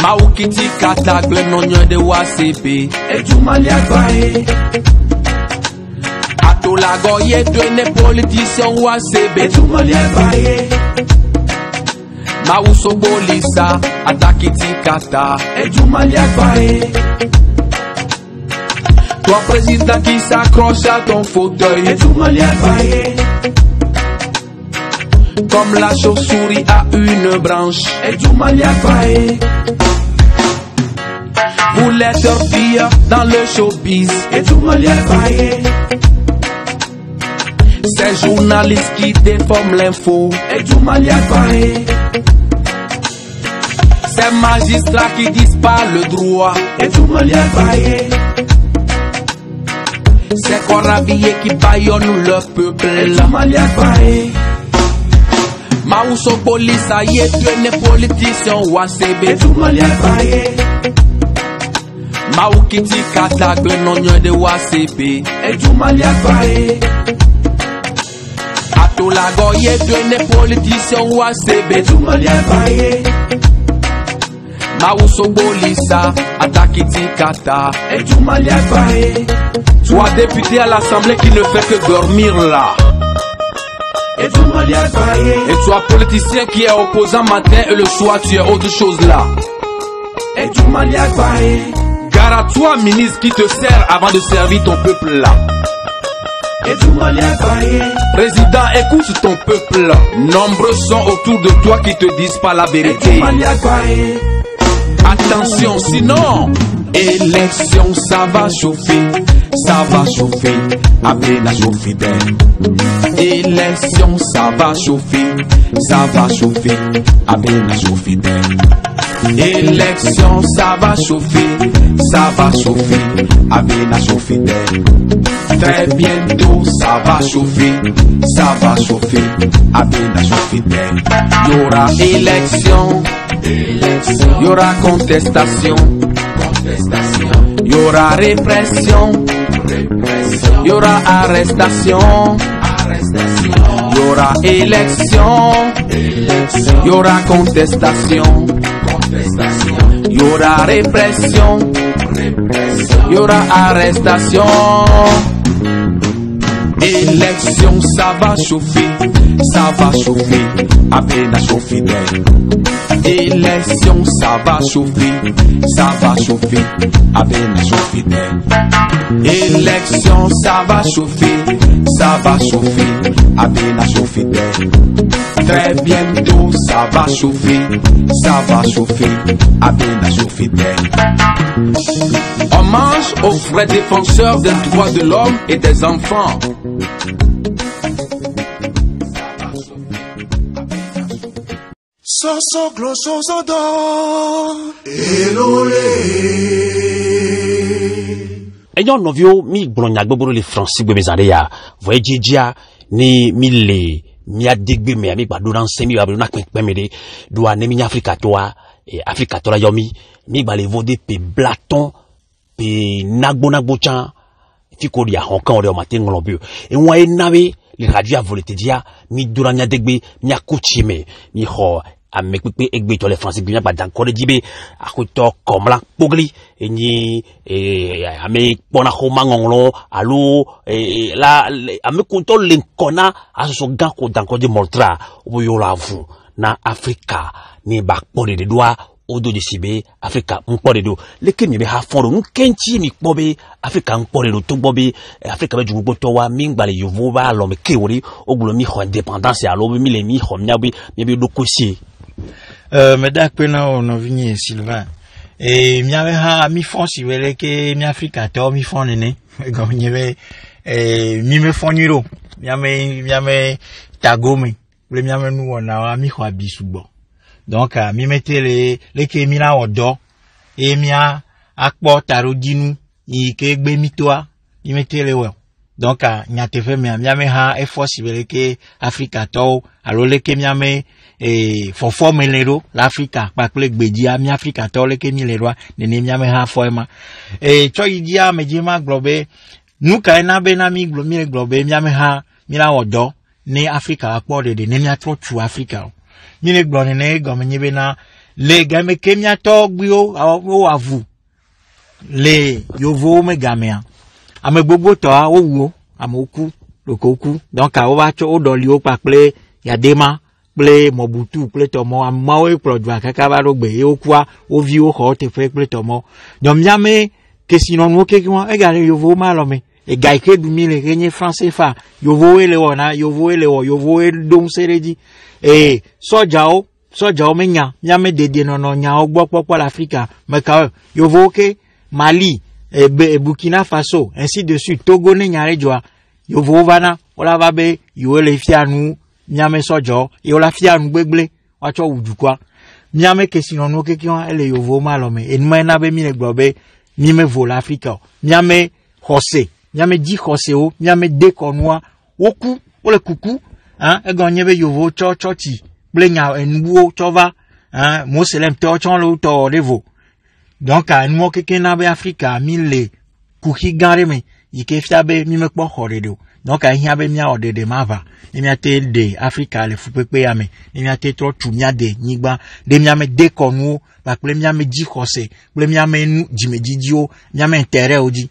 Maou Kiti Katak, le non de WACB. Et tout mal y a faillé. Atolago, yé, tu politicien ou ACB. Et tout mal y a faillé. Maousso Bolissa, Atakiti Kata. Et tout mal y a faillé. Toi président qui s'accroche à ton fauteuil. Et tout mal y a faillé. Comme la chauve-souris à une branche. Et tout mal y a faillé. Vous l'êtes filles dans le showbiz. Et tout mal y a faillé. Ces journalistes qui déforment l'info. Et tout mal y a faillé. Ces magistrats qui disent pas le droit. Et tout mal y a faillé. Ces corps habillés qui baillonnent le peuple. Et tout mal y a faillé. Maousso Bolissa, yé, tu es politicien ou ACB. Et tout mal y a faillé. Maou Kiti Katak, le non de WACB. Et tout mal y a faillé. Atolago, yé, tu es politicien ou ACB. Et tout mal y a faillé. Maousso Bolissa, Atakiti Kata. Et tout mal y a faillé. Toi député à l'Assemblée qui ne fait que dormir là. Et tout mal y a faillé. Et toi politicien qui est opposant matin et le soir tu es autre chose là. Et tout mal y a faillé. Gare à toi ministre qui te sert avant de servir ton peuple là. Et tout mal y a faillé. Président, écoute ton peuple. Nombreux sont autour de toi qui te disent pas la Et vérité. tout mal y a faillé. Attention, sinon, élection, ça va chauffer. Ça va chauffer. Après la chauffe Élection, ça va chauffer, à bien chauffer. Élection, ça va chauffer, à bien chauffer. Très bientôt, ça va chauffer, à bien chauffer. Il y aura élection, il y aura contestation, il y aura répression, il y aura arrestation, il y aura élection, il y aura contestation, il y aura répression, il y aura arrestation. Élection, ça va chauffer, à peine chauffer. Élection, ça va chauffer, à peine chauffer. Élection, ça va chauffer, à peine chauffer. Très bientôt, ça va chauffer, à peine chauffer. Hommage aux vrais défenseurs des droits de l'homme et des enfants. Soso gloso zodo elole. Eyon novio mi blonya gbogbo le France gbe mezare ya voye jejia ni mi le mi adegbe me mi gbadu ran se mi ba na pin me de do an mi Africa to wa Africa to la yomi mi gba le vode pe blaton pe nagbo chan fi ko dia hon kan ore o matin ngolobio e won e nawe le radio volete dia mi duranya degbe mi akuchi me mi ho ame pepe egbe to le France gbe ba dan ko de jibe akoto komla pogli ni ame pona ho mangonglo alo la ame konto lenkona aso gan ko dan ko de moltra o yo la vu na Africa ni ba pore de doa odo de sibe Africa mpore do leke mi be ha foro nkenchi mi pobe Africa mpore do to bobe Africa be jugbo to wa mi ngbale yovo ba lo me kewori ogbulo mi ho indépendance alo mi le mi ho mi be do kosi me da pena ono vinye Sylvain e mi ave ha mi fon si wele ke mi Africa to mi fon nene go nyebe mi me foniro mi ame tagome le mi ame nu wona wa mi ho abisubo. Donc, mi mette les kémina odo, et mi a akpo tarodinu, i ke gbe mitoa, mi mette les well. Donc, mi a te fait mi a ha effort si vele ke Africa to, alors le ke mi a me, for former lero, l'Africa, pa kle gbedia, mi Africa to, le ke mi le roi, nene mi a me ha forma. Et, cho idia, me jema globe, nou ka ena bena mi globe, mi a me ha, mi la odo, ne Africa akpo de, ne mi a tro tu Africa. Mine glonene gomenye bena le game kemia to gbio o avu le yovo me gamea ame gbogbo to a owo amoku lokoku donc a o ba cho o doli o pa ple yadema ple mobutu ple tomo amawe produit kaka ba rogbe e okua o vi o ho te fe ple tomo donc miame que sinon no ke kwa e gare yovo ma lo me e gaike du mile renye français fa yovo ele wona yovo e dom seredi e sojao menya nyame dede no nya ogbo popo l'Africa meka yovo ke Mali e Burkina Faso ainsi de suite Togo ne nyare joa yovo vana ola babe yo le fianu nyame sojao e ola fianu gbegble wacho wujukwa nyame ke sinon no ke kion ele yovo malome e nma be mi le globe mi me vo l'Africa nyame Jose nyame di Jose o nyame de konwa woku ole kuku hein e gon nyebe yovo chochi blenya enwo chova hein moselem to chon lo to revo donc a nmo keke na be Africa mi le kuki gare me yike fiabe mi me po horedo donc a hia be mi a odede mava mi a te de Africa le fupepe ya me mi a te tro tu mi a de nyigba de mi a me de konwo ba ple mi a me di Jose ple mi a me nu jimejidio mi a me intérêt oji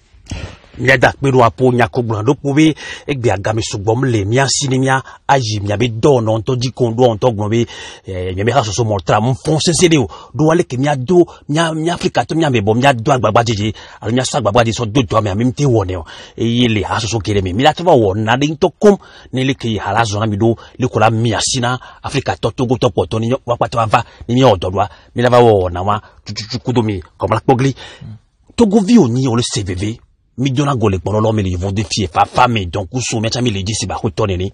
Miada pero apo nyako blando pobe egbe agame sugbom le mia sinemia aji mia be do no to di kondo on to gbobe mia be haso so moltra mon fonse sede o do wale ke mia do mia Africa to mia be bom mia do agbagba jeje ala mia so agbagba de so do to mia mte wone o e yele haso so kere mi la to ba won na de to kom ne le ke hala zona mi do le ko la mia sina Africa to go to poto ni wa pata va ni mi ododwa mi la va wona wa chuchu kudomi comme la pogli Togo vi oni o le CVV mi dona gole pololo mi le vode fie fa fami donc uso mecha mi le disi ba hotone ni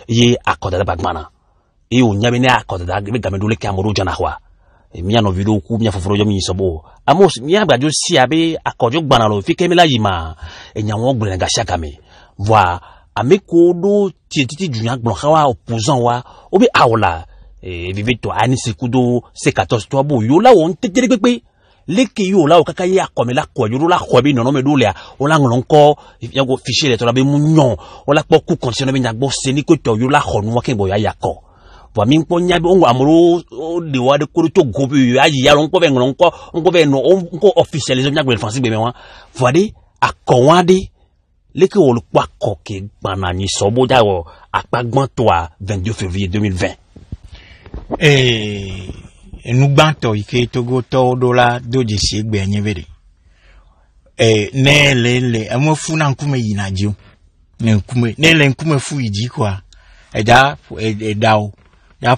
ye akoda da bagmana e o nyabe ne akoda da be gamedo le kamoro jana hwa e mi ano video ku mi afoforo yo mi sobo amos mi abajo si abe akojo gbana lo fi kemi la yima e nyawo gbere ga shakame voi amekodo titi junya gbon khawa opposant wa obi awla e vivito ani sekudo C14 to bo yo la won tetere pepe leke yo la o kaka ya komela ko yo la ko bi nono me do le o la ngon ko yago fichier le to la be munyon o la po ku condition be nyagbo seni ko to yo la khonu wa ke bo ya yakọ wa mi npo nya be o amuro de wa de ko to go bi ayi ya nko be ngon ko be no nko officialiser nyagbo français be me wa vade akọwade leke o lu pa ko ke gbana ni so bo jawo apagbon to 22 février 2020 nous banto ike Togo to dola doje si egbe anyi vede ne le amofu na nkume yinajo ne nkume fu iji kwa edao ya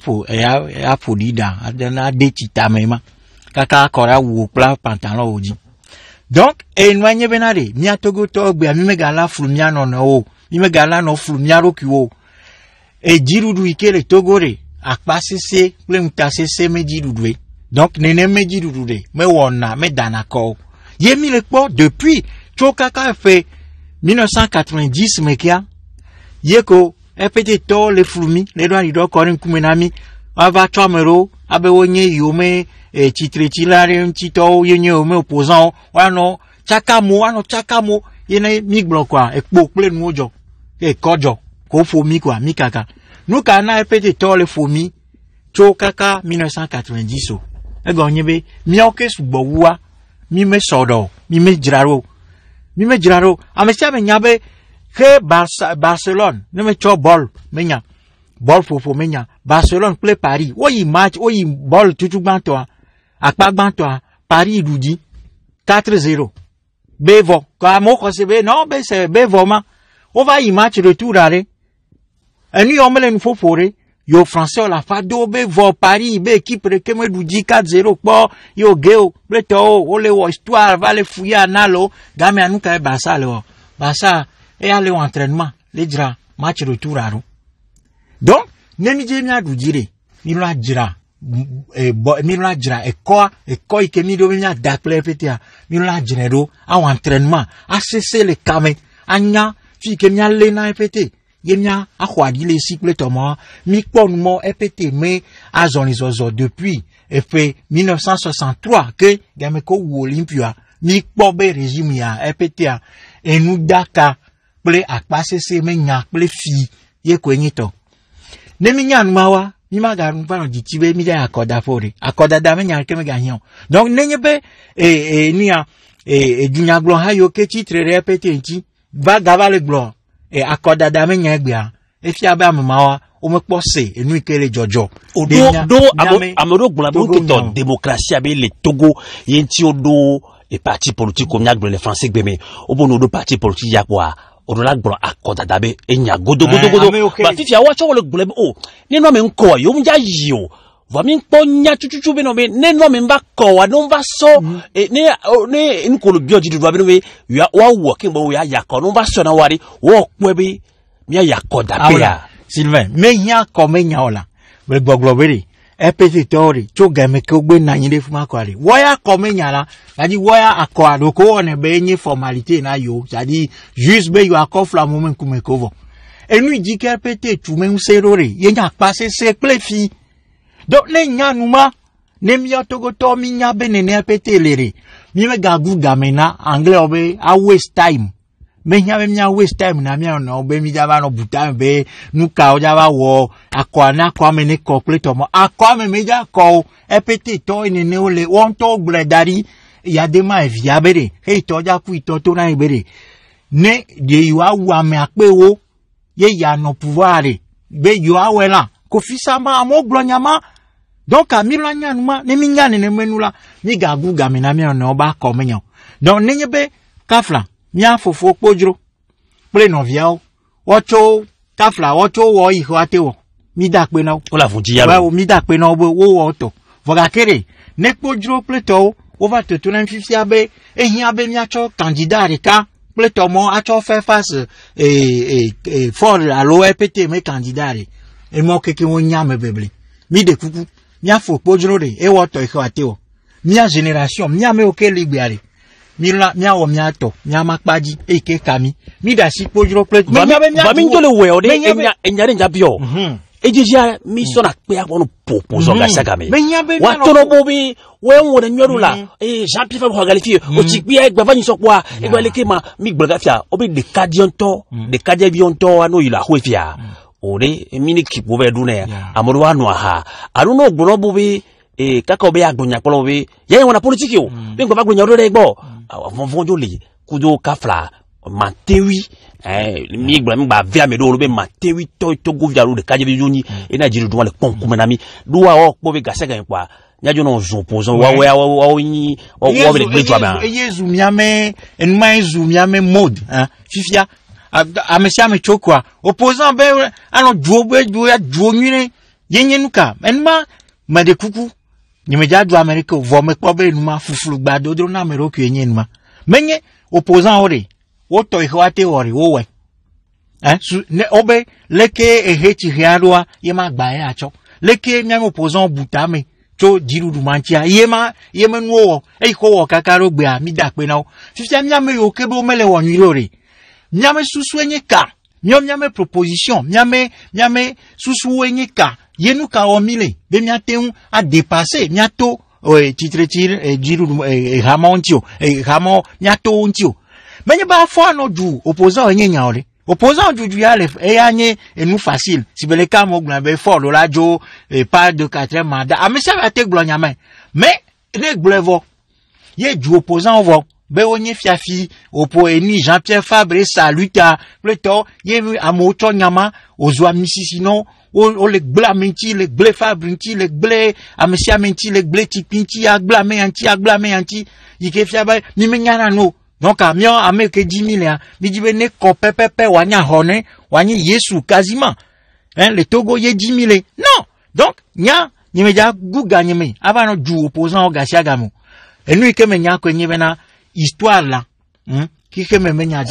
po dida adana de chitamema kaka kora wo pla pantalon oji donc enwanye benade mi Togo to gbe mi megala flu mi anono o mi megala no flu mi arokiwo jirudu ike le Togore akpasese ple mutasese meji dudwe donc nene meji dudude me wona me danako yemi le po depuis chokaka fait 1990 mekia yeko epete to le flumi le do rido korin kumenami ava chamero abe wonye yome chitretilare ntito yenye ome opposant wano chakamo yene migblon kwa ekpo ple nuojo kojo ko fomi kwa mikaka nous kana epete to le fomi cho kaka 1990 o e go nyebe mi oke sugbowa mi me sodo mi me jiraro amesia me nyabe ke Barcelone ne me cho ball menya ball fofo menya Barcelone play Paris oyi match oyi ball tutu gbanto apagbanto Paris dudi 4-0 bevo ka mo ko se be non be se bevo ma on va y match retour are eni omele nous fofore yo français la fado be vo Paris be équipe de keme du 4-0 po yo geo bleto o le wo histoire va le fouiller nalo game anuka e Barça le Barça e aller au entraînement le dira match retour aro donc nemi je mi adu jire mi lo ajira e ko ike mi do mi adaple petia mi lo ajire do au entraînement a cesser le kame anya fi ke mi alle na epete yemia akwadi le cycle tomo mi pon mo epete me azon les ozo depuis et fait 1963 que gameko wo Olympia mi pobe régime ya epete a enu daka ple akpase se me nya ple fi ye kwenyito ne mi nya nmawa mi maga npa di tibe mi da akoda fore akoda da me nya ke me ga hion donc nenyebe ni a dunya glo ha yo ke titre répéter nti va gavale glo e akoda da me nya egbia e fi aba mamawa o me pose enu ikele jojo amoro gbola bo to démocratie abe le Togo yenti odo e parti politique ko nyagbe le français gbeme obono do parti politique yakwa odola gbola akoda da be enya godo ba fifi awa cho le gbola o ni no me nko yo mja yio va mi npo nya chuchuchu be no be ne no me mba ko wa no mba so ne nko lo bio jidu be no be wa wo kin bo ya yakọ no mba so na wari wo pe be mi yakoda be ya Sylvain me nya ko me nya ola be gbogbo bere epete tori cho game ko gbe na yin de fuma ko ari wo ya ko me nya la jadi wo ya akọ adoko one be yin formalité na yo jadi juste be yo akọ fla moment ku me ko vo enu ji ke epete tu me nserore ye nya passe se plefi donc ne nya numa ne mi Togo to mi nya be ne epete lere mi me gagu gamena anglais obe a waste time me nya be mi a waste time na mi no be mi jaba no buta be nuka o jaba wo akwana kwa me ne complete mo akwa me ja ko epete to ne ole won to bledari ya de ma via bere hey to ja ku ito to na ibere ne de yu awu me apewo ye ya no pouvoir be yu awela ko fisa ma mo glonyama donc a mi lanya numa ne mi nya ne menula mi gagu gamena mi no ba ko menyo donc ne nyebe kafla mi afofo pojro ple no viao ocho kafla ocho wo iho atewo mi da pe na o la funji ya wo mi da pe na wo to voga kere ne pojro ple to over to 250 abe ehin abe mi acho candidat reka pléthomon a fait face et fort à l'OEPT mes candidats et moi que on nyame bébé mi de coucou mi a faux pojrode e woto e kwateo mi a génération mi a me oké libéré mi la mi a o mi a to mi a makpaji e ke kami mi da si pojro plét va mi ndole we ode enya nya bio e jija mi so na pe akonu proposo ga sagame wa tono bobi we won nyoru la Jean-Pierre Fabien qualifié o ti gbe egba fa yin so kwa egba leke ma mi gboga fia obi de kadionto de kadebionto anu ila hwefia ore mini kipo be dune amodu anu aha anu no gboro bobi kaka obi agbonya polo bi ye wona politiki o bi gba agbonya ro re gbo avon jo le kudo kafla matewi mi gba mi ba via me do lo be matewi to go via ro de kaje bi yoni e na jiri do wale pon kuma mi duwa o po be gase gan kwa nyajo no zo pozo wa yin o be le gbejo ba yezu miame en mai zu miame mode fifia a mesia me chokwa opposant be ano duo ya duo nyine yenyenuka enma de kuku ni me ja du America vo me kpo be numa fufulu gba dodro na me ro ku yenyenuma menye opposant ore wo to ihwate ore wo we su ne obe leke ehechi hiarua yema gba ya acho leke mi opposant butame to jirudu manchia yema nuwo ko wo kakaro gbe a mi da pe na fifia mi ame yo kebe o mele wo nyirore miame susu enyeka miame proposition miame susu enyeka yenuka omile be miateu a dépasser miato titre jiru hamontio hamo miato ontio menye ba fo no du opposant enyenya ore opposant du yale anye enu facile sibeleka mo glan be fort la jo pas de 4e mandat amesa ba te glonya mais ne glevo ye du opposant vo be onye fiafi opo eni Jean-Pierre Fabre saluta pleto ye amoto nyama ozwa misisino o le glamenti le gle fabrinti le gle amesia menti le gle tipinti aglame anti yike fiaba mi menyana no donc amion ameke 10 000 mi dibe ne ko pepepe wanya hone wanya Yesu quasiment le Togo ye 10 000 non donc nya ni meja gu ganyeme avano du opposant gasiagamo enu ike menya ko nyebena histoire là qui que me menya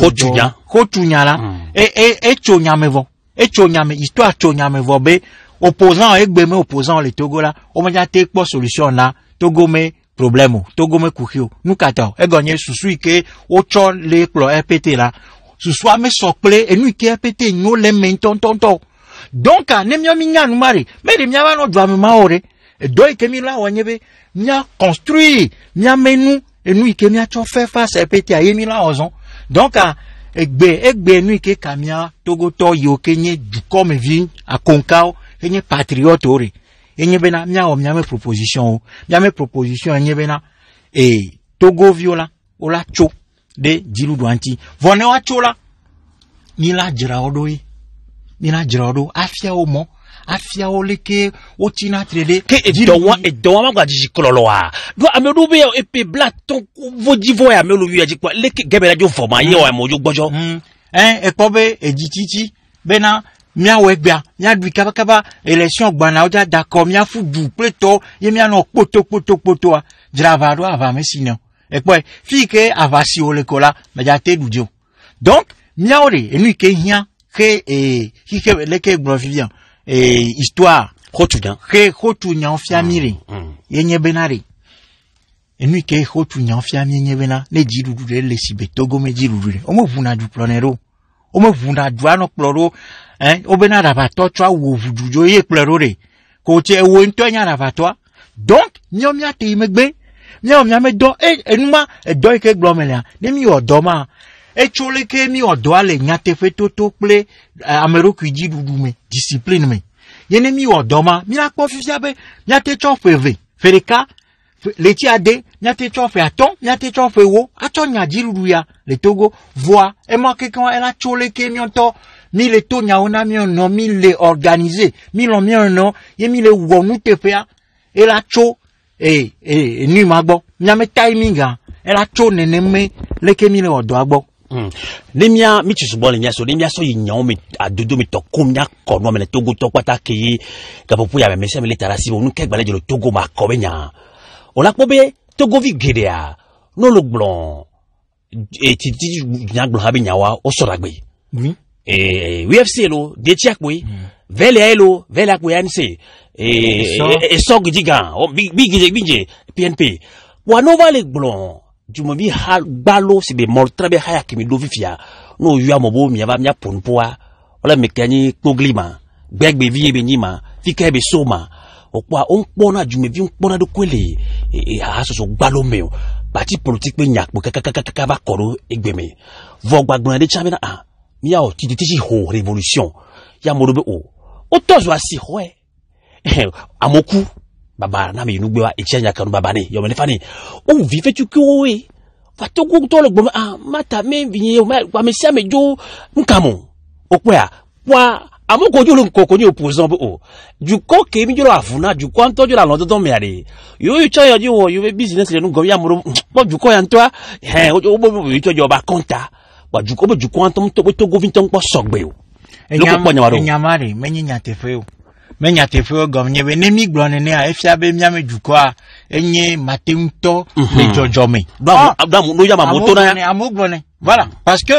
kotunya la e chonyame histoire chonyame vo be opposant egbe me opposant le Togo la o menya te po solution na Togo me problème Togo me kuhio nous kata e gagner susu ke o cho le plo RPT la susu ame sokle enu ke RPT no le menton tonto donc ne mia minya nu mari me de mia ba no dwa me maore e do ke mi la wanyebe mia construire mia menu et nous qui m'a fait face à pété à Yemila Ozon donc egbe nous qui kamia Togo to yo kenye du comme vie à Konkao kenye patriote ore enye bena mia o mia me proposition enye bena et Togo viola ola cho de jilu douanti vone wa cho la ni la jira odo afia o mo afia oleke otina trede ke edonwa magwa jiji kololoa do amedu be epe blaton vodivo ya melu yu ajikwa leke gebela jo forma ye wa mojo gbojo ekobe ejititi bena mia wegbia mia du kaba election gbana oja d'accord mia fudu pleto ye mia no poto dravado ava mesino ekpo fike avasi olekola majate dujo donc mia ore enu ke hia ke hike leke gbovivian histoire khotunya ofamire yenye benari enu ke khotunya ofamire yenye bena ne jirudu le sibe Togo me jirudu o mo vuna du plonero o mo vuna du ano ploro o bena rabato twa wo vudujo ye ploro re ko che wo ntonya rabato donc nyomya te imegbe nyomya me do enuma do ke glomela ne mi odoma chole ke mi odo ale nyate fe toto ple ameroku jirudu me discipline me yene mi odoma mi la ko fifia be nyate chofeve fereka leti ade nyate chofe aton nyate chofe wo aton nya jirudu ya le Togo voix e mo ke kan ela chole ke mi onto mi le to nya ona mi no mi le organiser mi lo mi no ye mi le wonu tefea ela cho ni magbo nyame timing ela cho nene me leke mi le odo agbo Lemia mi tsubo le nyaso lemia so yinyo mi adodo mi to komnya kono me le Togo to kwata ke gapopu ya me se me le tarasi onu ke gbale le Togo ma ko benya ola po be Togo vi gedea no lo blon et titi nyaglo habi nyawa o soragbe Oui. et UFC lo de tiakwe vele akwe anse et so gidigan o big PNP wa no vale blon jumobi hal balo si be mortrabe haya kimi do fifia no yu amobo mi aba mi aponpoa wala mekani koglima gbegbe vie be nyima fika be soma okwa onpona jumevi onpona do kwele asoso gbalo meo parti politique pe nyak kaka ba koro egbeme vogbagbon de chamina mi a o ti ho révolution ya morobe o tozo asi ho amoku baba na me nugbe wa echanya kanu baba ni yo me fani o vi fetu ko we fa to go to lo gbo mata me vinye wa me sia mejo nkamo okwe wa amoko jo lo nkoko ni opposant bo du ko ke mi jo afuna du ko antojo la london me ade yo cho yo yo business le nu go ya moro bo du ko ya ntoa o bo yo cho ba konta wa du ko antom to go vinton po sogbe o enyamare menyinya tefeo menya tefeo gomnye be nemi glone ne a efia be miame du ko a enye matemto le jojome no ya ma moto na amoglone voilà parce que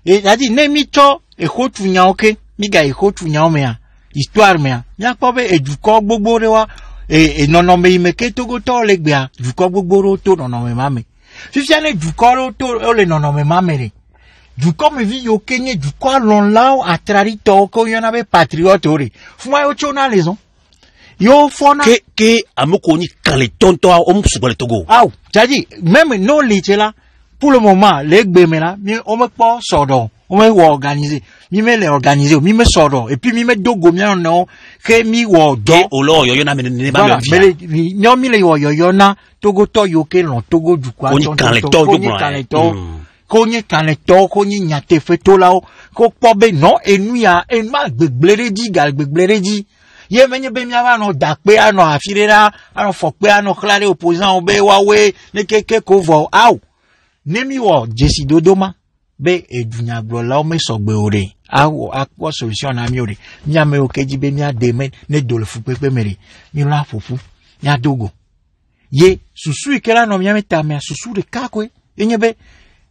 il a dit nemi to e khotu nya oke miga e khotu nya o mea histoire mea nya ko be e du ko gbogbo re wa e nono me imeke togo to le gbe a du ko gbogbo ro to nono me mame fifia ne du ko ro to o le nono me mame re du ko me vi yo kenye du ko lon lao atrari to ko yo na be patriote ore fuma yo chona raison yo fona ke amoko ni kan le tonto o msugo le togo jadi même non là pour le moment les gbe me là mi o me po sodo o me wo organiser mi me le organiser mi me sodo et puis mi me dogo mi no ke mi wo do o lo yo na me ne ba mi no mi le yo na togo to yo ke lon togo du kwa to kan le to konye kaneto konye nyate feto lao ko pobe no enuya enma gbegbereji gal gbegbereji ye menye be miava no dakpe ano afirera ano fokpe ano klare opposant obe wawe ne keke ko vo nemi wo jesi dodoma be edunya gbolo me sogbe ore akwo solution na mi ore mi ame okeji be mi ademe ne dole fu pepe mere mi la fufu ya dogo ye susu ikela no mi ameta me susu de kakwe enyebe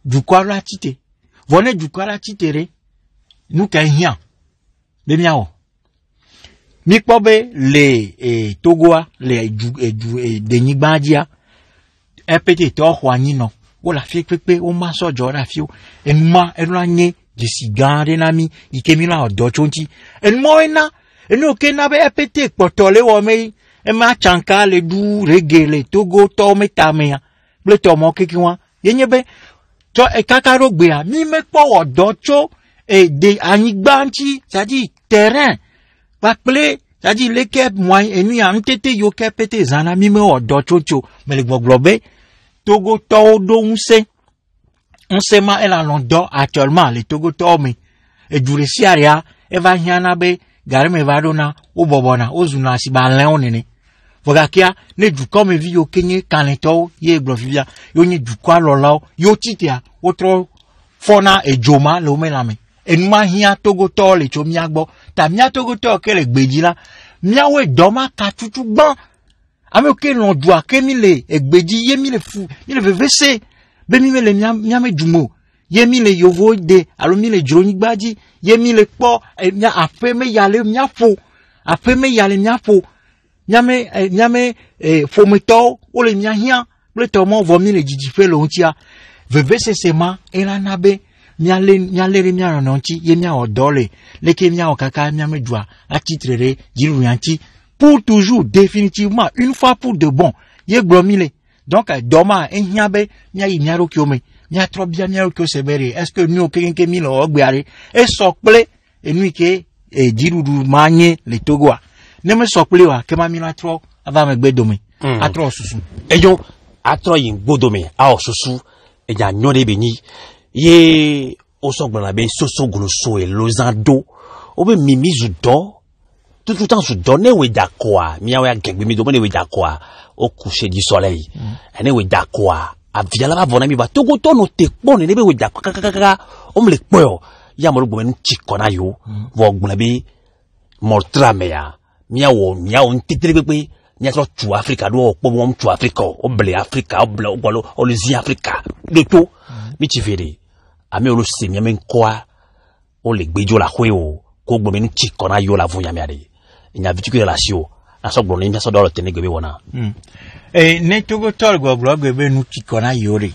du kwara tite vone du kwara titere nous ka hian be miawo mi pobe le togoa le du denigbadia epete to hwani no o la fi pepe o ma so jora fi o enma enanye de sigare na mi ikemi la odo chonti enmo enu okena be epete potole wo me e ma chanka le du regele togo to metamea ble to mo kekiwa yenyebe to e kakaro gbe a mi me po odo cho e de anigbanti c'est-à-dire terrain pa ple c'est-à-dire l'équipe moi enu a ntete yo kepete zana mi me odo cho me le gbogbobe Togo to do on se ma el alondo actuellement le Togo to me e dure siaria e va hiana be gare me va dona o bobona o zuna si ba leon nene fogakia ne du comme vi yo kenye kaneto ye glofivia yo nye du kwa lolao yo titia otro fona e joma lo me lame enuma hia Togo to le chomi agbo ta mia Togo to ke le gbeji la mia we doma ka tutu gban ame oke l'on doit ke mi le egbeji ye mi le fu mi le vevese be mi le mia me jumo ye mi le yovo de alo mi le joni gbaji ye mi le po mia ape me yale mia fo ape me yale mia fo mia me fo meto o le mia hia le to mo vo mi le jijife lo ntia vevese sema ela nabe mia le mia no nti ye mia odole le ke mia okaka mia me dua a titrere jiru yanti pour toujours, définitivement, une fois pour de bon, ye glomile. Donc, doma, enyabe, nya inyaro kiome, nya trop bien nyaro kio sebere. Est-ce que nous, quelqu'un mille ogbeare, et sokple, et nous ke, et dirudu manye, le togoa. Ne me sokple wa, kema mila tro, ava me gbedome. Atro susu. Et yon, atro yin gbodome, a susu, et ya nyone beni, ye, osokble la ben, soso goloso, et lozando, obe mimizu do, tout le temps, je donnais oui d'accord, mia ouais quelque mi demandait oui d'accord, au coucher du soleil, ane oui d'accord, a via la vona mi va tout goto no te bon ne be oui d'accord, kaka, on me le poyo, ya mo go men chikona yo, vo gulabi mortra mea, mia on titre be n'y a trop tout Africa, do au tout Africa, au blé Africa, au blé, au lezi Africa, de tout. Mais tu verrais, à me le sait, mais même quoi, au le bédio la huéo, qu'on me nous tique, qu'on a yo la voyage, il n'y a vu que relation, à ce bon, il y a ça dans le ténèbre, wana. Et ne togo tol go blog, nous tique, qu'on a yori.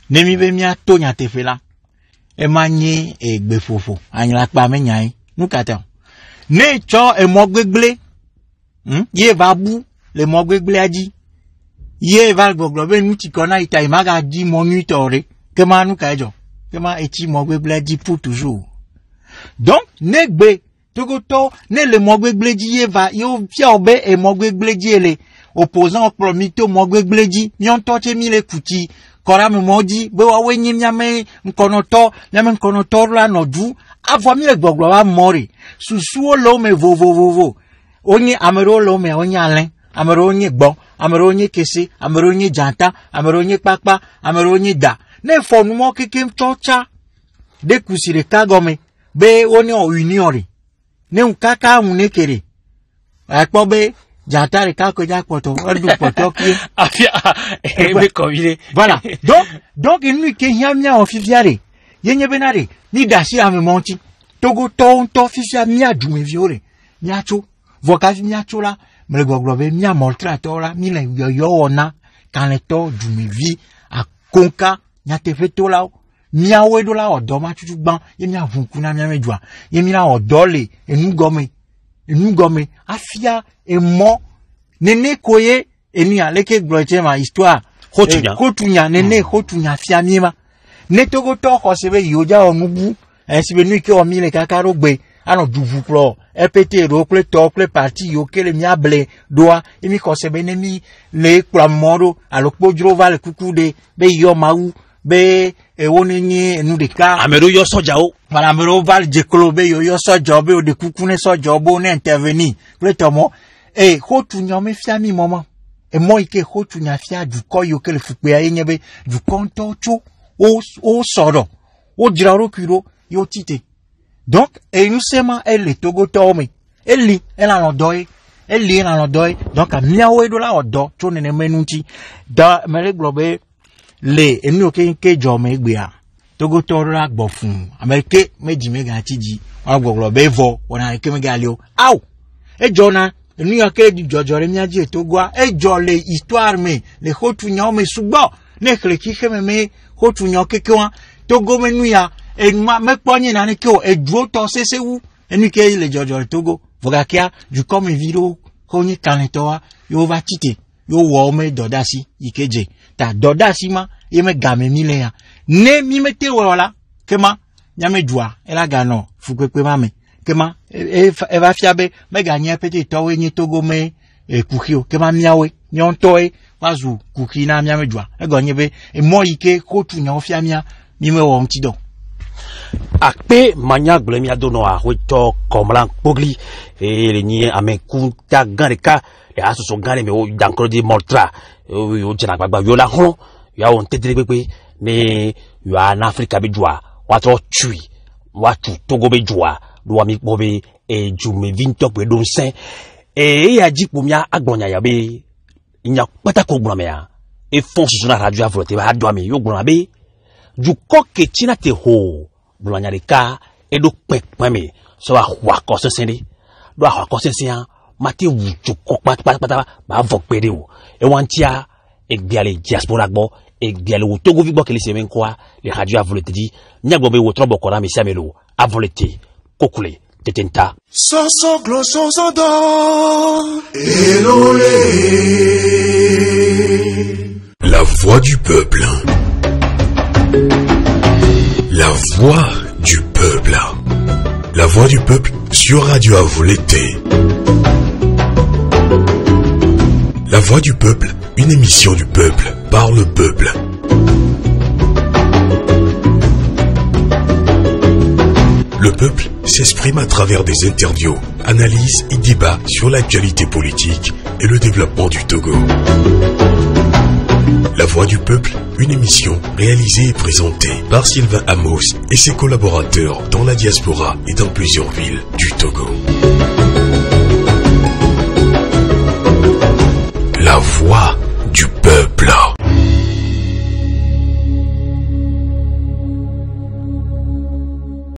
Ne mi be mi a to nya te fe la. E manye e gbe fofo. An la pa me nyai. Nou katan. Ne cho e mo gbegle. Ye va bou le mo gbegle aji. Ye va goglobe nou ti kona ita imaga di mo nuitore. Kema nou kajo. Kema eti mo gbegle aji pour toujours. Donc ne gbe togo to ne le mo gbegle di ye va yo fiorbe e mo gbegle di ele. Opposant promito mo gbegle di. Mi on toche mi le kuti. Kora me modi, be wa wenye nyame mkonoto la no du, avwa mi le gbogbo wa mori. Susuo lo me vo. Onye amero lo me onye alen, amero onye gbon, amero onye kese, amero onye janta, amero onye pakpa, amero onye da. Ne fonu mo keke mchocha. De kusire kagome, be onye o uniori. Ne unkaka unekere. Akpo be janta re kako ja poto, ordu poto ki. Voilà. Donc, il nous qui y a mis en fifiare. Yenye benare. Ni dashi a me monti. Togo to fifi a mi a du me viore. Miacho. Vokaji miacho la. Me le goglobe mi a moltrato la. Mi le yo ona. Kan le to du me vi. A konka. Nya te feto la. Mi a wedo la odo ma chuchu ban. Ye mi a vunkuna mi a me jwa. Ye mi la odole. E nou gome. Afia e mo. Nene koye. Et ni a leke gloite ma histoire. Hotunya nene hotunya fiamima. Ne togo to kosebe yoja onubu. Sibe nu ke omi le kakaro gbe. Ano duvu klo. Epete ro kle to kle parti yo kele mi able doa. Emi kosebe ne mi le kwa moro. Alo kpojro va le kukude. Be yo maou. Be wone nye nu de ka. Amero yo soja o. Voilà amero val jeklo be yo soja be o de kukune soja bo ne intervenir. Kle tomo. Hotunya me fiami moment. Et moi, il faut que tu n'as fait du koyo que le fukwe nyebe du kontocho au soro au diraro kuro yo tite. Donc, et nous sema elle togo tome. Elle a l'odoy. Donc, a miawe do la odo, to ne menunti. Da, mele globe, et nous ke jome gbea. Togo toro la gbofun. Amerike, me jime gatiji. On globe vo, on a ke me galio. Au! Et Jonah, nous y a que du Jojore miaji et Togoa, et jole histoire me, les hotunya me suba, ne kleki me, hotunya kekwa, Togo me nuya, et me poigne na neko, et dwo to se ou, et nous ke le Jojore Togo, vogakia, du comme viro, konye kanetoa, yo va tite, yo wome dodasi, ikeje, ta dodasi ma, ye me game milea, ne mi mete wala, kema, nyame dwa, ela gano, fukwe mame. Kema va fiabe me gagner petit towe ni Togo me kukio kema miawe nyon towe wazu kukina miame jwa e gagner be e mo ike ko tu nyon fiamia mi me wo ntido akpe manya gblemi adono a weto komlan pogli e le ni ameku ta ganreka e asoso ganre me o dankro di moltra o jina gbagba yo la hon ya on tedre pepe ne yo an Africa be jwa wa tro tui wa tu Togo be jwa do mi bobe e jume vinto pe don sen e ya jipo mi agbonya ya be nya patako gbon me ya e fon su na radio avote ba do mi yo gbon be ju koke china te ho blanya de ka e do pepe me so wa ko se sen do wa ko se sen mate wu ju ko pata ba vo pede o e wantia e biale diaspora gbo e biale wo Togo vi gbo kele se men kwa le radio avote di nya gbo be wo tro bokora mi samelo avote Kokule, Tetenta. Soso gloso sodo. Elolé. La voix du peuple. La voix du peuple. La voix du peuple sur Radio Avou l'été. La voix du peuple, une émission du peuple par le peuple. Le peuple s'exprime à travers des interviews, analyses et débats sur l'actualité politique et le développement du Togo. La Voix du Peuple, une émission réalisée et présentée par Sylvain Amos et ses collaborateurs dans la diaspora et dans plusieurs villes du Togo.